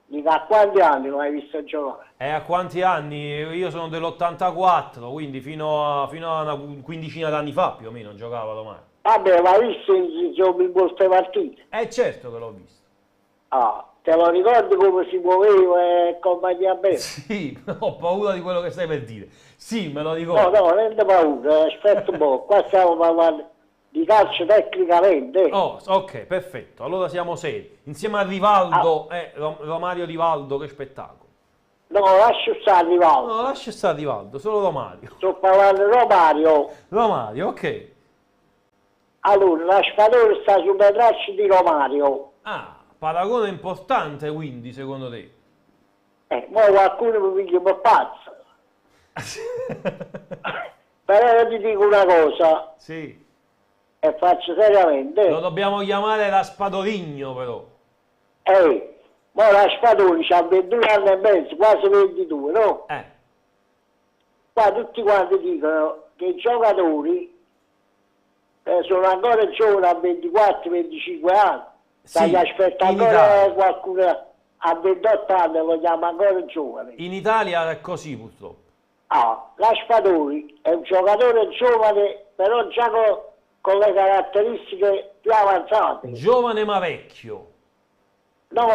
Dico, a quanti anni lo hai visto giocare? A quanti anni? Io sono dell'84, quindi fino a una quindicina d'anni fa più o meno giocava Romario. Vabbè, ma hai visto in molte partite? Certo che l'ho visto. Ah, te lo ricordi come si muoveva e compagnia bene? Sì, ho paura di quello che stai per dire. Sì, me lo ricordo. No, non è paura, aspetta un po', qua stiamo parlando di calcio tecnicamente. Oh, ok, perfetto, allora siamo seri. Insieme a Rivaldo, Romario Rivaldo, che spettacolo. No, lascia stare Rivaldo. No, lascia stare Rivaldo, solo Romario. Sto parlando di Romario. Romario, ok. Allora, la Spadore sta sulle tracce di Romario. Paragone importante quindi, secondo te? Ma qualcuno mi piglia per pazzo. Però io ti dico una cosa. Sì. E faccio seriamente. Lo dobbiamo chiamare Raspadorigno, però. Ma la Spadone c'ha 21 anni e mezzo, quasi 22, no? Qua tutti quanti dicono che i giocatori sono ancora giovani a 24-25 anni. Sì, aspetta ancora qualcuno a 28 anni lo chiama ancora giovane. In Italia è così purtroppo. La Spadori è un giocatore giovane, però già con le caratteristiche più avanzate. Giovane ma vecchio. No,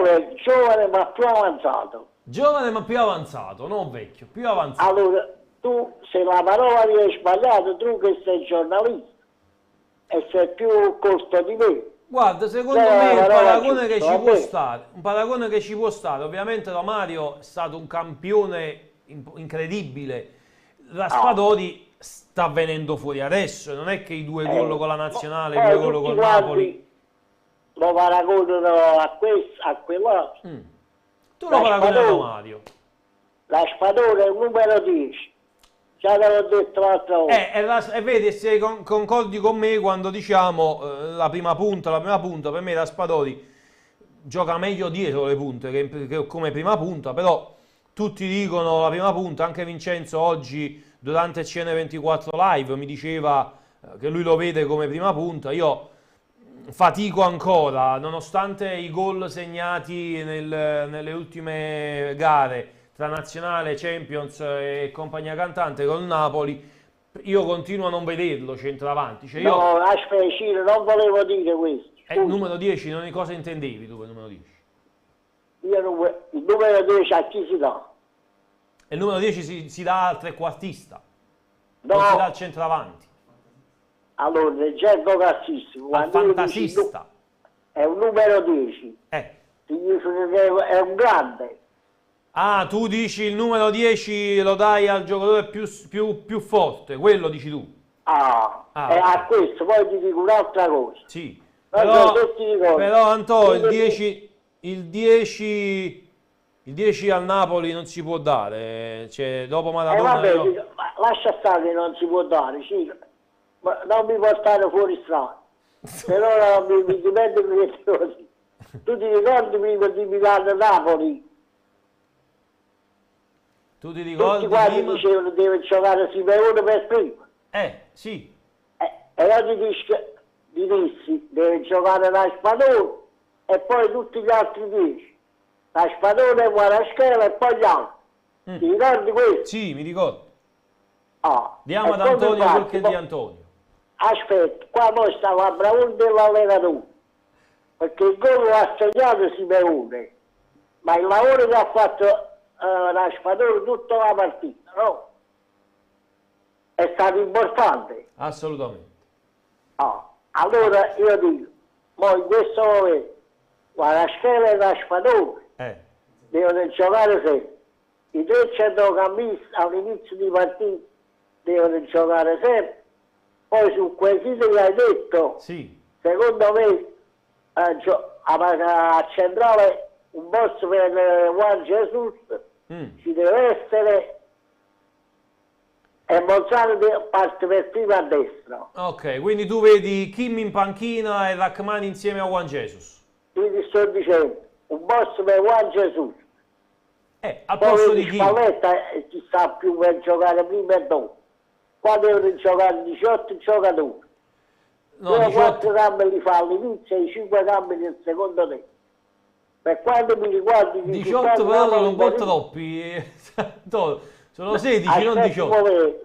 giovane ma più avanzato. Giovane ma più avanzato, non vecchio, più avanzato. Allora, tu se la parola ti hai sbagliato, tu che sei giornalista e sei più corto di me. Guarda, secondo me è un paragone che ci può stare. Un paragone che ci può stare. Ovviamente Romario è stato un campione incredibile. Raspadori sta venendo fuori adesso. Non è che i due gol con la nazionale, i due gol con Napoli. Lo paragonano a questo, a quello. Tu lo paragoni a Romario. La Spadone è il numero 10. Già te l'ho detto l'altra volta. E vedi, se concordi con me quando diciamo la prima punta, per me Raspadori gioca meglio dietro le punte che come prima punta, però tutti dicono la prima punta. Anche Vincenzo oggi durante CN24 Live mi diceva che lui lo vede come prima punta. Io fatico ancora, nonostante i gol segnati nelle ultime gare tra Nazionale, Champions e compagnia cantante con Napoli, io continuo a non vederlo centravanti. Cioè no, aspetta, Ciro, non volevo dire questo. Il numero 10, non cosa intendevi tu per il numero 10? Il numero 10 a chi si dà? Il numero 10 si dà al trequartista, no. Non si dà al centravanti. Allora, nel gergo calcistico, al fantasista. È un numero 10. Significa che è un grande. Ah, tu dici il numero 10 lo dai al giocatore più forte, quello dici tu. E a questo poi ti dico un'altra cosa. Sì, Però Antonio, il 10 al Napoli non si può dare, cioè, dopo Maradona... vabbè, lascia stare che non si può dare, sì, ma non mi portare fuori strada, però mi dipende così. Tu ti ricordi prima di Milano-Napoli? Tu ti ricordi Tutti quanti prima? dicevano che deve giocare Simeone per prima. Sì. E oggi dissi deve giocare Raspadone e poi tutti gli altri 10. Raspadone, Kvaratskhelia e poi gli altri. Ti ricordi questo? Sì, mi ricordo. Diamo ad Antonio quel che è di Antonio. Aspetta, qua poi stava Braun dell'allenatore, perché il gol lo ha segnato Simeone, ma il lavoro che ha fatto Raspadone tutta la partita, no? È stato importante. Assolutamente. Allora io dico, in questo momento, Kvaratskhelia e Raspadone devono giocare sempre. I tre centrocampisti all'inizio di partita devono giocare sempre. Poi sul quesito che hai detto, secondo me a centrale un posto per Juan Jesus ci deve essere e Monzano parte per prima a destra. Ok, quindi tu vedi Kim in panchina e Rachman insieme a Juan Jesus. Io ti sto dicendo, un posto per Juan Jesus. Al posto di chi? Spalletta ci sta più per giocare prima e dopo. Qua devono giocare 18 giocatori. No, 4 cambi li fa all'inizio e 5 cambi nel secondo tempo. Per quanto mi riguarda 18 però sono un po' troppi. Sono 16, non 18.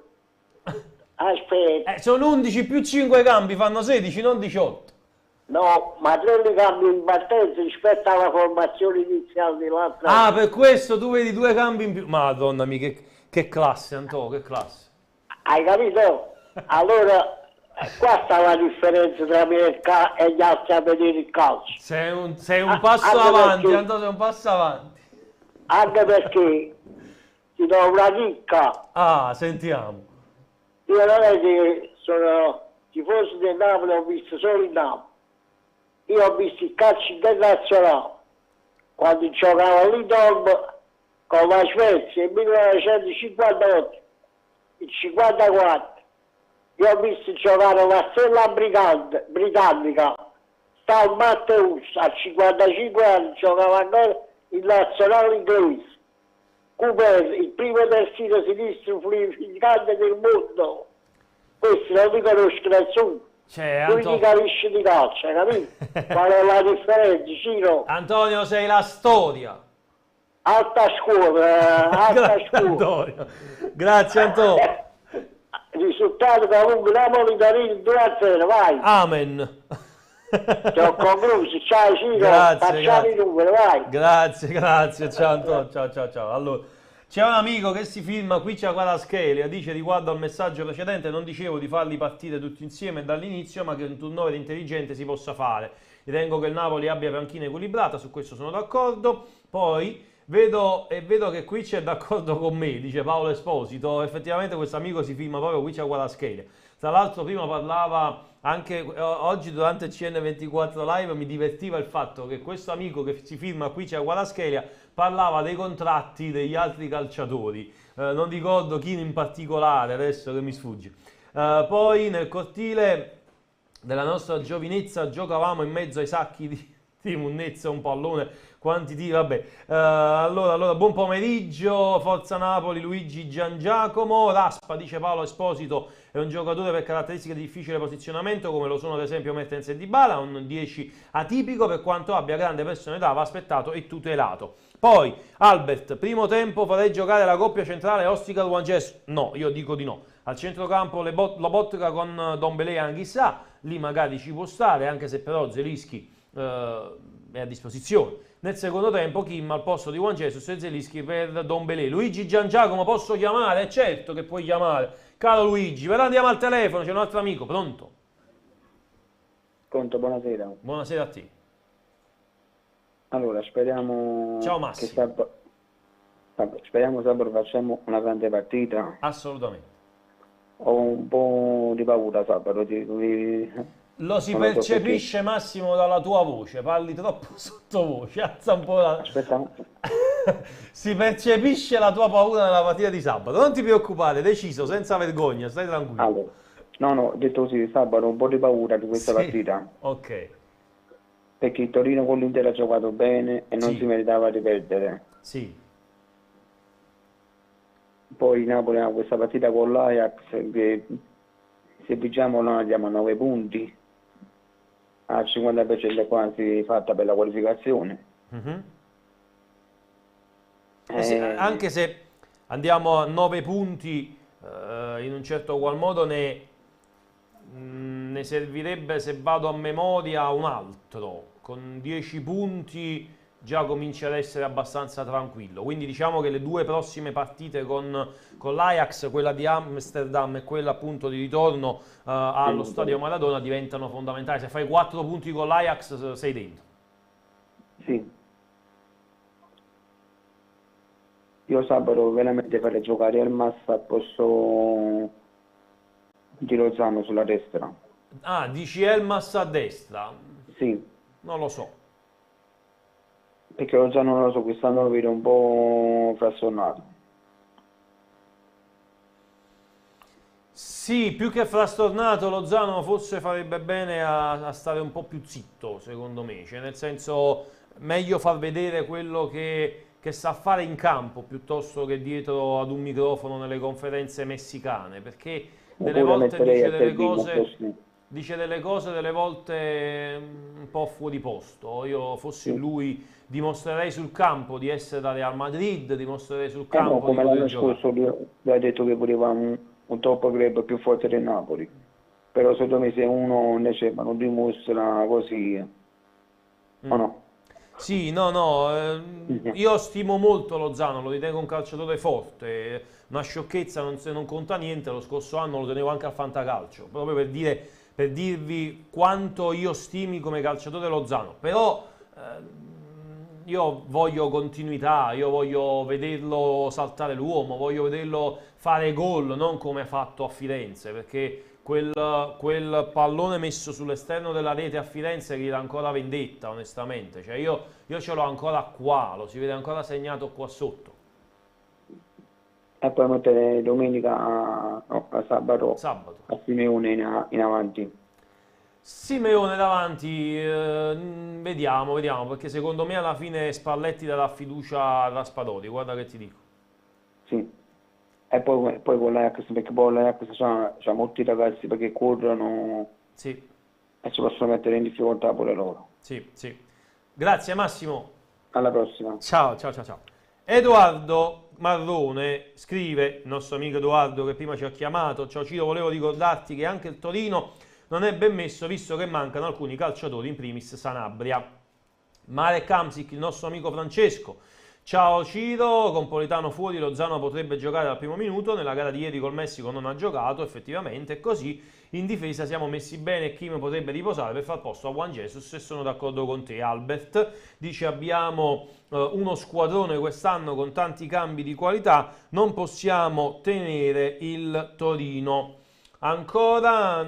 Aspetta. Sono 11 più 5 cambi, fanno 16, non 18. No, ma 3 cambi in partenza rispetto alla formazione iniziale dell'altra. Per questo tu vedi 2 cambi in più. Madonna mia, che classe, Antonio, che classe. Hai capito? Allora, qua sta la differenza tra me e gli altri a vedere il calcio. Sei un passo avanti, perché... Antonio, sei un passo avanti. Anche perché ti do una chicca. Sentiamo. Io non è che sono tifoso del Napoli, ho visto solo il Napoli. Io ho visto il calcio internazionale quando giocavo all'Idom con la Svezia nel 1958, il 54. Io ho visto giocare la stella britannica, Stan Matthews, a 55 anni giocava ancora in nazionale inglese. Cooper, il primo terzino sinistro fluificante del mondo. Questi non li conoscono nessuno. Lui ti capisce di calcio, capito? Qual è la differenza, Ciro? Antonio, sei la storia. Alta scuola, alta scuola. Antonio. Grazie Antonio. Risultato comunque Napoli-Torino 2-0, vai. Amen. Ti ho concluso, ciao Ciro, facciamo i numeri, vai. Grazie, ciao Antonio, ciao. Allora, c'è un amico che si filma, qui c'è Kvaratskhelia, dice riguardo al messaggio precedente, non dicevo di farli partire tutti insieme dall'inizio, ma che un turnover intelligente si possa fare. Ritengo che il Napoli abbia panchina equilibrata, su questo sono d'accordo. Poi vedo che qui c'è d'accordo con me, dice Paolo Esposito, effettivamente questo amico si filma proprio, qui c'è Kvaratskhelia. Tra l'altro prima parlava anche oggi durante il CN24 Live, mi divertiva il fatto che questo amico che si filma qui c'è Kvaratskhelia parlava dei contratti degli altri calciatori, non ricordo chi in particolare adesso che mi sfugge. Poi nel cortile della nostra giovinezza giocavamo in mezzo ai sacchi di munnezza, un pallone, quanti tiri, vabbè. Allora, buon pomeriggio, Forza Napoli, Luigi Giangiacomo. Raspa, dice Paolo Esposito, è un giocatore per caratteristiche di difficile posizionamento, come lo sono ad esempio Mertens e Dybala, un 10 atipico, per quanto abbia grande personalità, va aspettato e tutelato. Poi, Albert, primo tempo farei giocare la coppia centrale Ostica Juan Jesus? No, io dico di no. Al centrocampo Lobotka con Dombele e Anghissà, lì magari ci può stare, anche se però Zelinski è a disposizione. Nel secondo tempo Kim al posto di Juan Jesus e Zelinski per Dombele. Luigi Giangiacomo, posso chiamare? Certo che puoi chiamare, caro Luigi, però andiamo al telefono, c'è un altro amico, pronto? Pronto, buonasera. Buonasera a te. Allora, speriamo Ciao Massimo. speriamo sabato facciamo una grande partita. Assolutamente. Ho un po' di paura sabato. Lo si percepisce, Massimo, dalla tua voce, parli troppo sottovoce, alza un po' la... Aspetta. Si percepisce la tua paura nella partita di sabato. Non ti preoccupare, deciso, senza vergogna, stai tranquillo. Allora, no, detto così, sabato ho un po' di paura di questa partita. Ok. Perché il Torino con l'Inter ha giocato bene e non si meritava di perdere. Sì. Poi Napoli ha questa partita con l'Ajax che se vinciamo noi andiamo a 9 punti, al 50% quasi fatta per la qualificazione. Anche se andiamo a 9 punti, in un certo qual modo ne servirebbe, se vado a memoria, un altro. Con 10 punti già comincia ad essere abbastanza tranquillo. Quindi diciamo che le due prossime partite con l'Ajax, quella di Amsterdam e quella appunto di ritorno allo Stadio Maradona, diventano fondamentali. Se fai 4 punti con l'Ajax sei dentro. Sì. Io sabato veramente farei giocare Elmas al posto di Lozano sulla destra. Ah, dici Elmas a destra? Sì. Non lo so. Perché Lozano non lo so, quest'anno lo vedo un po' frastornato. Sì, più che frastornato, Lozano forse farebbe bene a stare un po' più zitto, secondo me. Cioè, nel senso, meglio far vedere quello che sa fare in campo piuttosto che dietro ad un microfono nelle conferenze messicane, perché delle volte dice delle cose delle volte un po' fuori posto. Io fossi lui dimostrerei sul campo di essere da Real Madrid, dimostrerei sul campo no, come di l'anno scorso lui ha detto che voleva un top club più forte del Napoli, però secondo me se uno invece non dimostra così o no? Sì, io stimo molto Lozano, lo ritengo un calciatore forte, una sciocchezza, non conta niente. Lo scorso anno lo tenevo anche al Fantacalcio, proprio per dirvi quanto io stimi come calciatore Lozano. Però io voglio continuità, io voglio vederlo saltare l'uomo, voglio vederlo fare gol, non come ha fatto a Firenze, perché quel pallone messo sull'esterno della rete a Firenze gli dà ancora vendetta, onestamente. Cioè io ce l'ho ancora qua, lo si vede ancora segnato qua sotto. E poi mettere domenica, a sabato. A Simeone in avanti. Simeone davanti, vediamo, perché secondo me alla fine Spalletti darà fiducia a Raspadori, guarda che ti dico. Sì. E poi con l'Ajax, perché poi l'Ajax c'ha molti ragazzi perché corrono e ci possono mettere in difficoltà pure loro. Sì. Grazie Massimo. Alla prossima. Ciao. Edoardo Marrone scrive, il nostro amico Edoardo che prima ci ha chiamato: ciao Ciro, volevo ricordarti che anche il Torino non è ben messo visto che mancano alcuni calciatori, in primis Sanabria. Marek Hamsik, il nostro amico Francesco: ciao Ciro, con Politano fuori Lozano potrebbe giocare dal primo minuto, nella gara di ieri col Messico non ha giocato, effettivamente è così, in difesa siamo messi bene e Kim potrebbe riposare per far posto a Juan Jesus, e sono d'accordo con te. Albert dice: abbiamo uno squadrone quest'anno con tanti cambi di qualità, non possiamo tenere il Torino. Ancora,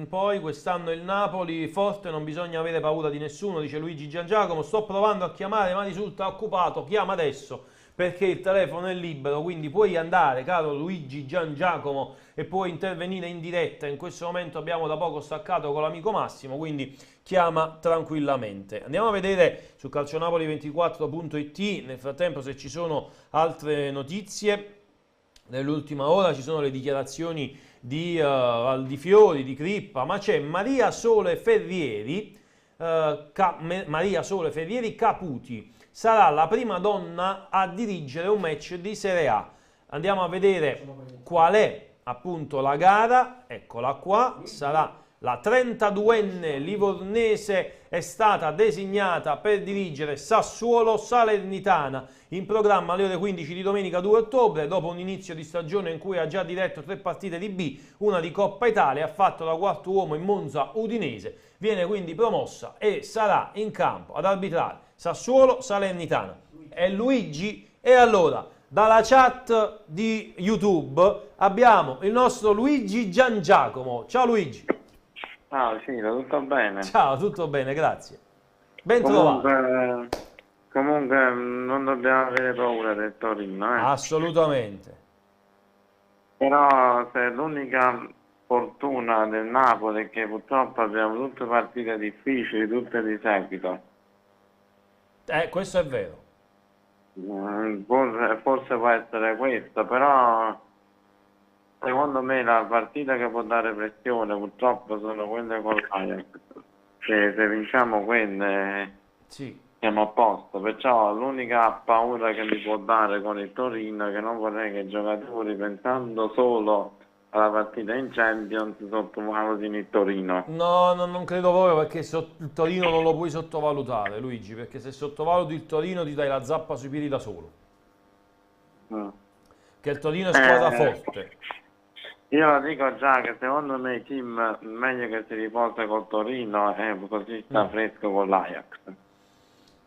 poi quest'anno il Napoli forte, non bisogna avere paura di nessuno, dice Luigi Giangiacomo. Sto provando a chiamare ma risulta occupato, chiama adesso perché il telefono è libero, quindi puoi andare, caro Luigi Giangiacomo, e puoi intervenire in diretta. In questo momento abbiamo da poco staccato con l'amico Massimo, quindi chiama tranquillamente. Andiamo a vedere su calcionapoli24.it nel frattempo se ci sono altre notizie. Nell'ultima ora ci sono le dichiarazioni di Aldifiori, di Crippa, ma c'è Maria Sole Ferrieri Caputi, sarà la prima donna a dirigere un match di Serie A. Andiamo a vedere qual è appunto la gara, eccola qua, sarà la 32enne livornese, è stata designata per dirigere Sassuolo Salernitana, in programma alle ore 15 di domenica 2 ottobre, dopo un inizio di stagione in cui ha già diretto 3 partite di B, una di Coppa Italia, ha fatto da quarto uomo in Monza Udinese, viene quindi promossa e sarà in campo ad arbitrare Sassuolo Salernitana. È Luigi, e allora dalla chat di YouTube abbiamo il nostro Luigi Giangiacomo. Ciao Luigi. Ciao Ciro, tutto bene? Ciao, tutto bene, grazie. Ben trovato. Comunque non dobbiamo avere paura del Torino, Assolutamente. Però se l'unica fortuna del Napoli è che purtroppo abbiamo tutte partite difficili, tutte di seguito. Questo è vero. Forse può essere questo, però secondo me la partita che può dare pressione purtroppo sono quelle con l'Ajax. Se vinciamo quelle siamo a posto, perciò l'unica paura che mi può dare con il Torino è che non vorrei che i giocatori, pensando solo alla partita in Champions, sottovalutino il Torino. No, non credo proprio, perché il Torino non lo puoi sottovalutare, Luigi, perché se sottovaluti il Torino ti dai la zappa sui piedi da solo. Che il Torino è squadra forte. Io lo dico già che secondo me Kim meglio che si riposa col Torino e così sta fresco con l'Ajax.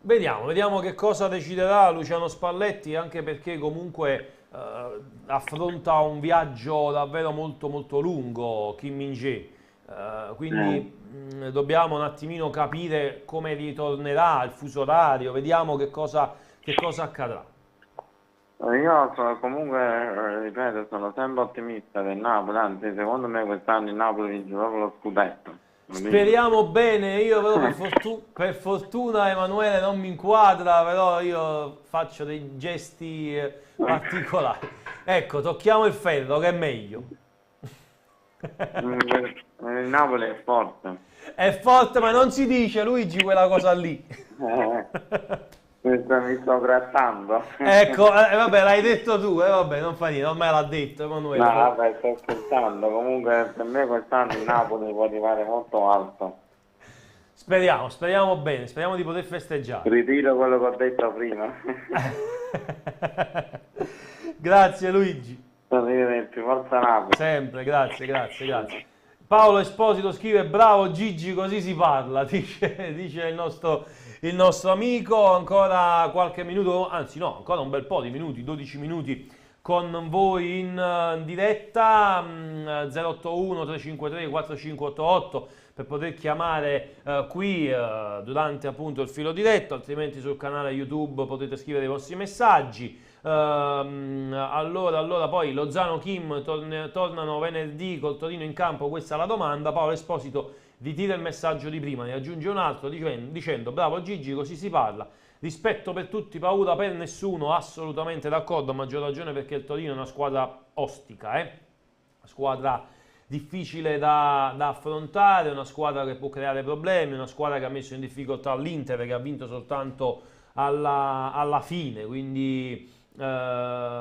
Vediamo che cosa deciderà Luciano Spalletti, anche perché comunque affronta un viaggio davvero molto molto lungo Kim Min-jae, quindi dobbiamo un attimino capire come ritornerà il fuso orario, vediamo che cosa accadrà. Io comunque, ripeto, sono sempre ottimista del Napoli, anzi secondo me quest'anno il Napoli vince proprio lo scudetto. Speriamo bene, io però per fortuna Emanuele non mi inquadra, però io faccio dei gesti particolari. Ecco, tocchiamo il ferro, che è meglio. Il Napoli è forte. È forte, ma non si dice, Luigi, quella cosa lì. Mi sto grattando. Ecco, vabbè, l'hai detto tu, vabbè, non fa niente, non me l'ha detto Emanuele. No, vabbè, sto scherzando. Comunque per me quest'anno il Napoli può arrivare molto alto. Speriamo bene, speriamo di poter festeggiare. Ritiro quello che ho detto prima. Grazie Luigi. Arrivederci, forza Napoli. Sempre, grazie. Paolo Esposito scrive: bravo Gigi, così si parla, dice il nostro amico. Ancora qualche minuto, anzi no, ancora un bel po' di minuti, 12 minuti con voi in diretta, 081 353 4588 per poter chiamare qui durante appunto il filo diretto, altrimenti sul canale YouTube potete scrivere i vostri messaggi. Allora poi Lozano Kim tornano venerdì col Torino in campo, questa è la domanda. Paolo Esposito ritira il messaggio di prima, ne aggiunge un altro dicendo: bravo Gigi, così si parla, rispetto per tutti, paura per nessuno. Assolutamente d'accordo, a maggior ragione perché il Torino è una squadra ostica, una squadra difficile da affrontare, una squadra che può creare problemi, una squadra che ha messo in difficoltà l'Inter, che ha vinto soltanto alla fine, quindi una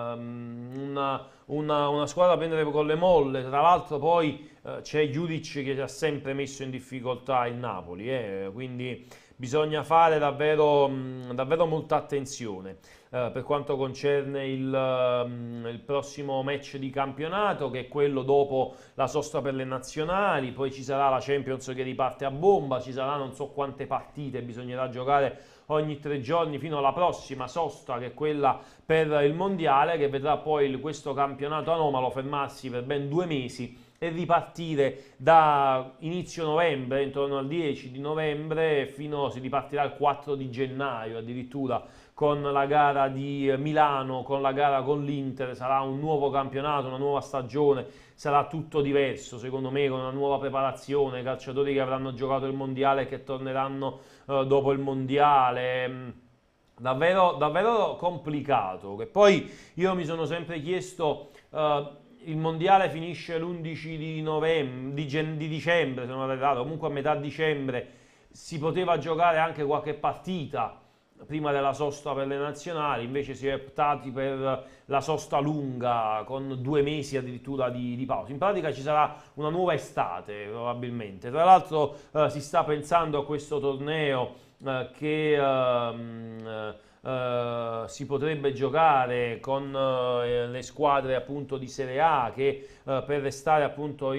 squadra da prendere con le molle. Tra l'altro poi c'è Judic che ha sempre messo in difficoltà il Napoli, quindi bisogna fare davvero molta attenzione per quanto concerne il prossimo match di campionato, che è quello dopo la sosta per le nazionali. Poi ci sarà la Champions che riparte a bomba, ci sarà non so quante partite, bisognerà giocare ogni 3 giorni fino alla prossima sosta, che è quella per il mondiale, che vedrà poi questo campionato anomalo fermarsi per ben 2 mesi e ripartire da inizio novembre, intorno al 10 di novembre, si ripartirà il 4 di gennaio addirittura, con la gara di Milano, con la gara con l'Inter. Sarà un nuovo campionato, una nuova stagione, sarà tutto diverso secondo me, con una nuova preparazione, calciatori che avranno giocato il mondiale e che torneranno dopo il mondiale. Davvero complicato. Che poi io mi sono sempre chiesto, il mondiale finisce l'11 di dicembre, se non vado errato, comunque a metà dicembre. Si poteva giocare anche qualche partita prima della sosta per le nazionali, invece si è optati per la sosta lunga con 2 mesi addirittura di pausa. In pratica ci sarà una nuova estate probabilmente. Tra l'altro si sta pensando a questo torneo che si potrebbe giocare con le squadre appunto di Serie A, che per restare appunto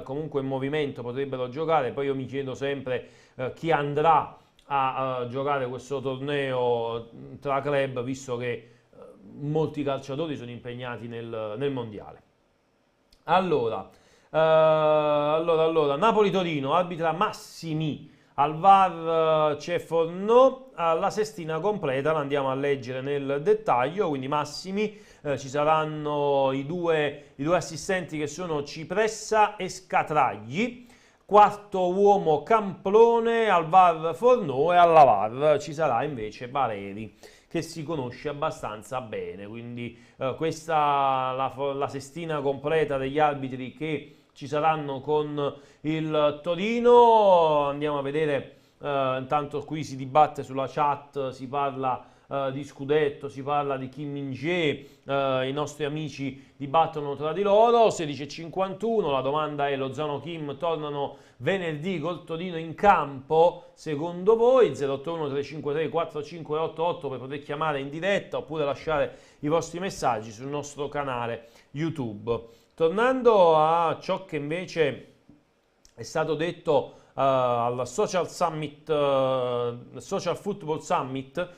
comunque in movimento potrebbero giocare. Poi io mi chiedo sempre chi andrà a giocare questo torneo tra club, visto che molti calciatori sono impegnati nel mondiale. Allora, Napoli-Torino, arbitra Massimi, al VAR c'è Fornò, la sestina completa la andiamo a leggere nel dettaglio, quindi Massimi, ci saranno i due assistenti che sono Cipressa e Scatragli, quarto uomo Camplone, al VAR Fornò e alla VAR ci sarà invece Bareri, che si conosce abbastanza bene, quindi questa la sestina completa degli arbitri che ci saranno con il Torino. Andiamo a vedere, intanto qui si dibatte sulla chat, si parla di scudetto, si parla di Kim Min-jae, i nostri amici dibattono tra di loro. 16:51, la domanda è: Lozano Kim tornano venerdì col Torino in campo secondo voi? 081 353 4588 per poter chiamare in diretta oppure lasciare i vostri messaggi sul nostro canale YouTube. Tornando a ciò che invece è stato detto al Social Football Summit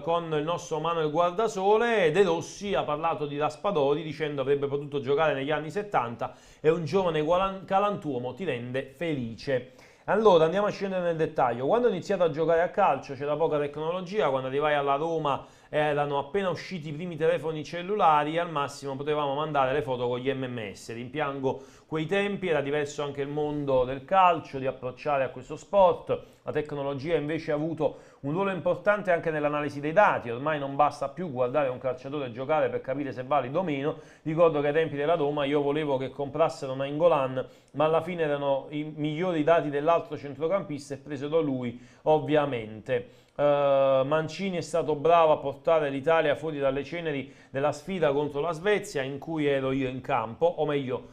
con il nostro Manuel Guardasole, De Rossi ha parlato di Raspadori dicendo avrebbe potuto giocare negli anni 70 e un giovane galantuomo ti rende felice. Allora andiamo a scendere nel dettaglio. Quando ho iniziato a giocare a calcio c'era poca tecnologia, quando arrivai alla Roma erano appena usciti i primi telefoni cellulari e al massimo potevamo mandare le foto con gli MMS. Rimpiango quei tempi, era diverso anche il mondo del calcio, di approcciare a questo sport. La tecnologia invece ha avuto un ruolo importante anche nell'analisi dei dati, ormai non basta più guardare un calciatore giocare per capire se è valido o meno. Ricordo che ai tempi della Roma io volevo che comprassero Nainggolan, ma alla fine erano i migliori dati dell'altro centrocampista e preso da lui ovviamente. Mancini è stato bravo a portare l'Italia fuori dalle ceneri della sfida contro la Svezia in cui ero io in campo, o meglio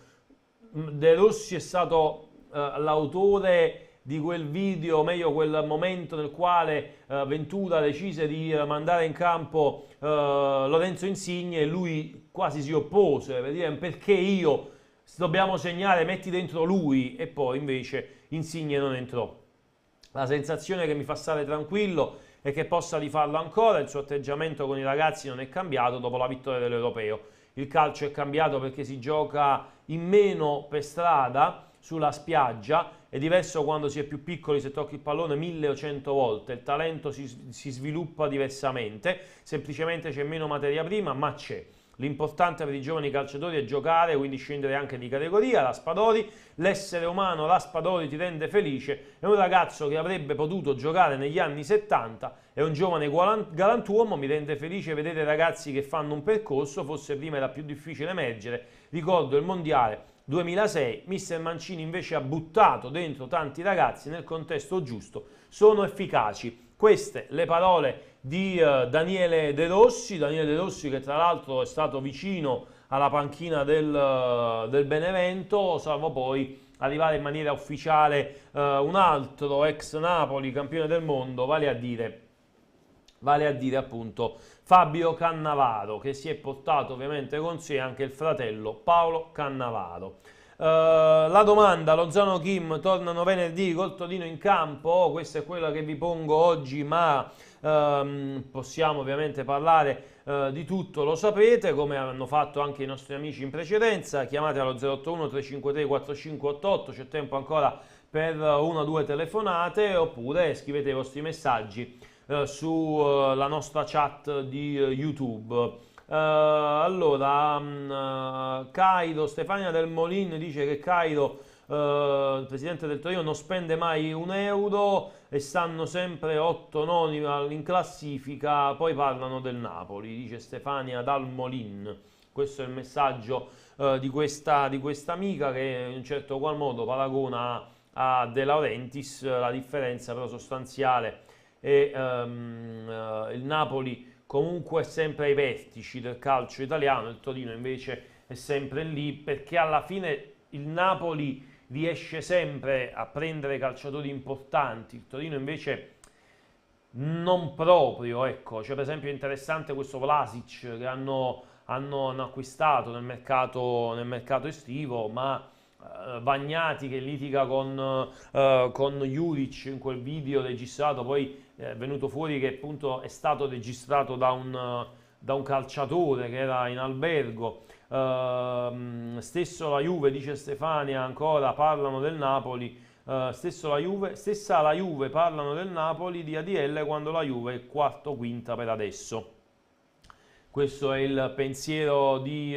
De Rossi è stato l'autore di quel video, o meglio quel momento nel quale Ventura decise di mandare in campo Lorenzo Insigne e lui quasi si oppose per dire perché io dobbiamo segnare, metti dentro lui, e poi invece Insigne non entrò. La sensazione che mi fa stare tranquillo è che possa rifarlo ancora, il suo atteggiamento con i ragazzi non è cambiato dopo la vittoria dell'Europeo. Il calcio è cambiato perché si gioca in meno per strada, sulla spiaggia, è diverso quando si è più piccoli, se tocchi il pallone 1000 o 100 volte, il talento si sviluppa diversamente, semplicemente c'è meno materia prima, ma c'è. L'importante per i giovani calciatori è giocare, quindi scendere anche di categoria. Raspadori, l'essere umano Raspadori ti rende felice, è un ragazzo che avrebbe potuto giocare negli anni 70, è un giovane galantuomo, mi rende felice vedere ragazzi che fanno un percorso, forse prima era più difficile emergere, ricordo il mondiale 2006, mister Mancini invece ha buttato dentro tanti ragazzi nel contesto giusto, sono efficaci. Queste le parole di Daniele De Rossi che tra l'altro è stato vicino alla panchina del Benevento, salvo poi arrivare in maniera ufficiale un altro ex Napoli campione del mondo, vale a dire appunto Fabio Cannavaro, che si è portato ovviamente con sé anche il fratello Paolo Cannavaro. La domanda: Lozano Kim tornano venerdì col Torino in campo? Questa è quella che vi pongo oggi, ma possiamo ovviamente parlare di tutto, lo sapete, come hanno fatto anche i nostri amici in precedenza. Chiamate allo 081 353 4588, c'è tempo ancora per una o due telefonate, oppure scrivete i vostri messaggi sulla nostra chat di YouTube. Allora, Cairo, Stefania Del Molin dice che Cairo, il presidente del Torino, non spende mai un euro e stanno sempre 8-9 in classifica, poi parlano del Napoli, dice Stefania Dal Molin. Questo è il messaggio di questa amica, che in un certo qual modo paragona a De Laurentiis. La differenza però sostanziale è il Napoli comunque è sempre ai vertici del calcio italiano, il Torino invece è sempre lì, perché alla fine il Napoli riesce sempre a prendere calciatori importanti, il Torino invece non proprio, ecco. Cioè, per esempio è interessante questo Vlasic che hanno acquistato nel mercato estivo, ma Vagnati che litiga con Juric in quel video registrato, poi è venuto fuori che appunto è stato registrato da da un calciatore che era in albergo. Stesso la Juve, dice Stefania, ancora parlano del Napoli. Stessa la Juve parlano del Napoli di ADL quando la Juve è quarto-quinta per adesso. Questo è il pensiero di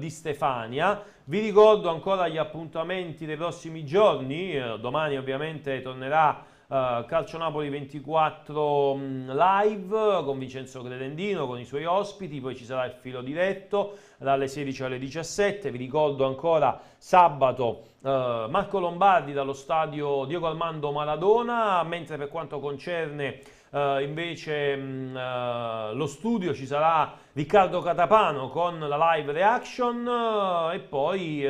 Stefania. Vi ricordo ancora gli appuntamenti dei prossimi giorni. Domani ovviamente tornerà Calcio Napoli 24 live con Vincenzo Credendino, con i suoi ospiti, poi ci sarà il filo diretto dalle 16 alle 17. Vi ricordo ancora sabato Marco Lombardi dallo stadio Diego Armando Maradona, mentre per quanto concerne invece lo studio ci sarà Riccardo Catapano con la live reaction e poi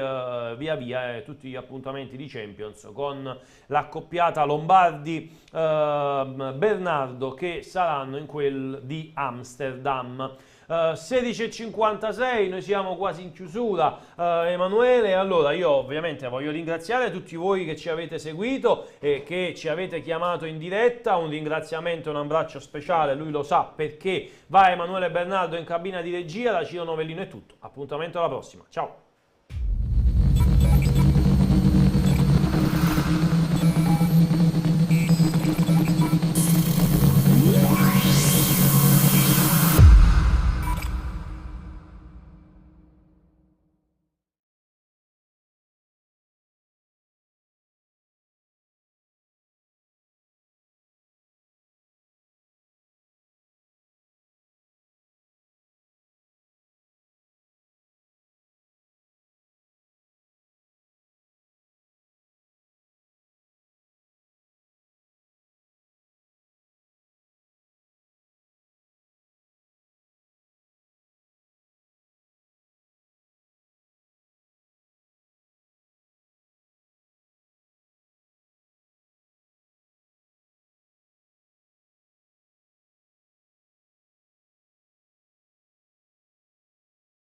via via tutti gli appuntamenti di Champions con l'accoppiata Lombardi-Bernardo che saranno in quel di Amsterdam. 16:56, noi siamo quasi in chiusura, Emanuele. Allora io ovviamente voglio ringraziare tutti voi che ci avete seguito e che ci avete chiamato in diretta. Un ringraziamento e un abbraccio speciale, lui lo sa perché va Emanuele Bernardo in cabina di regia. Da Ciro Novellino è tutto, appuntamento alla prossima, ciao.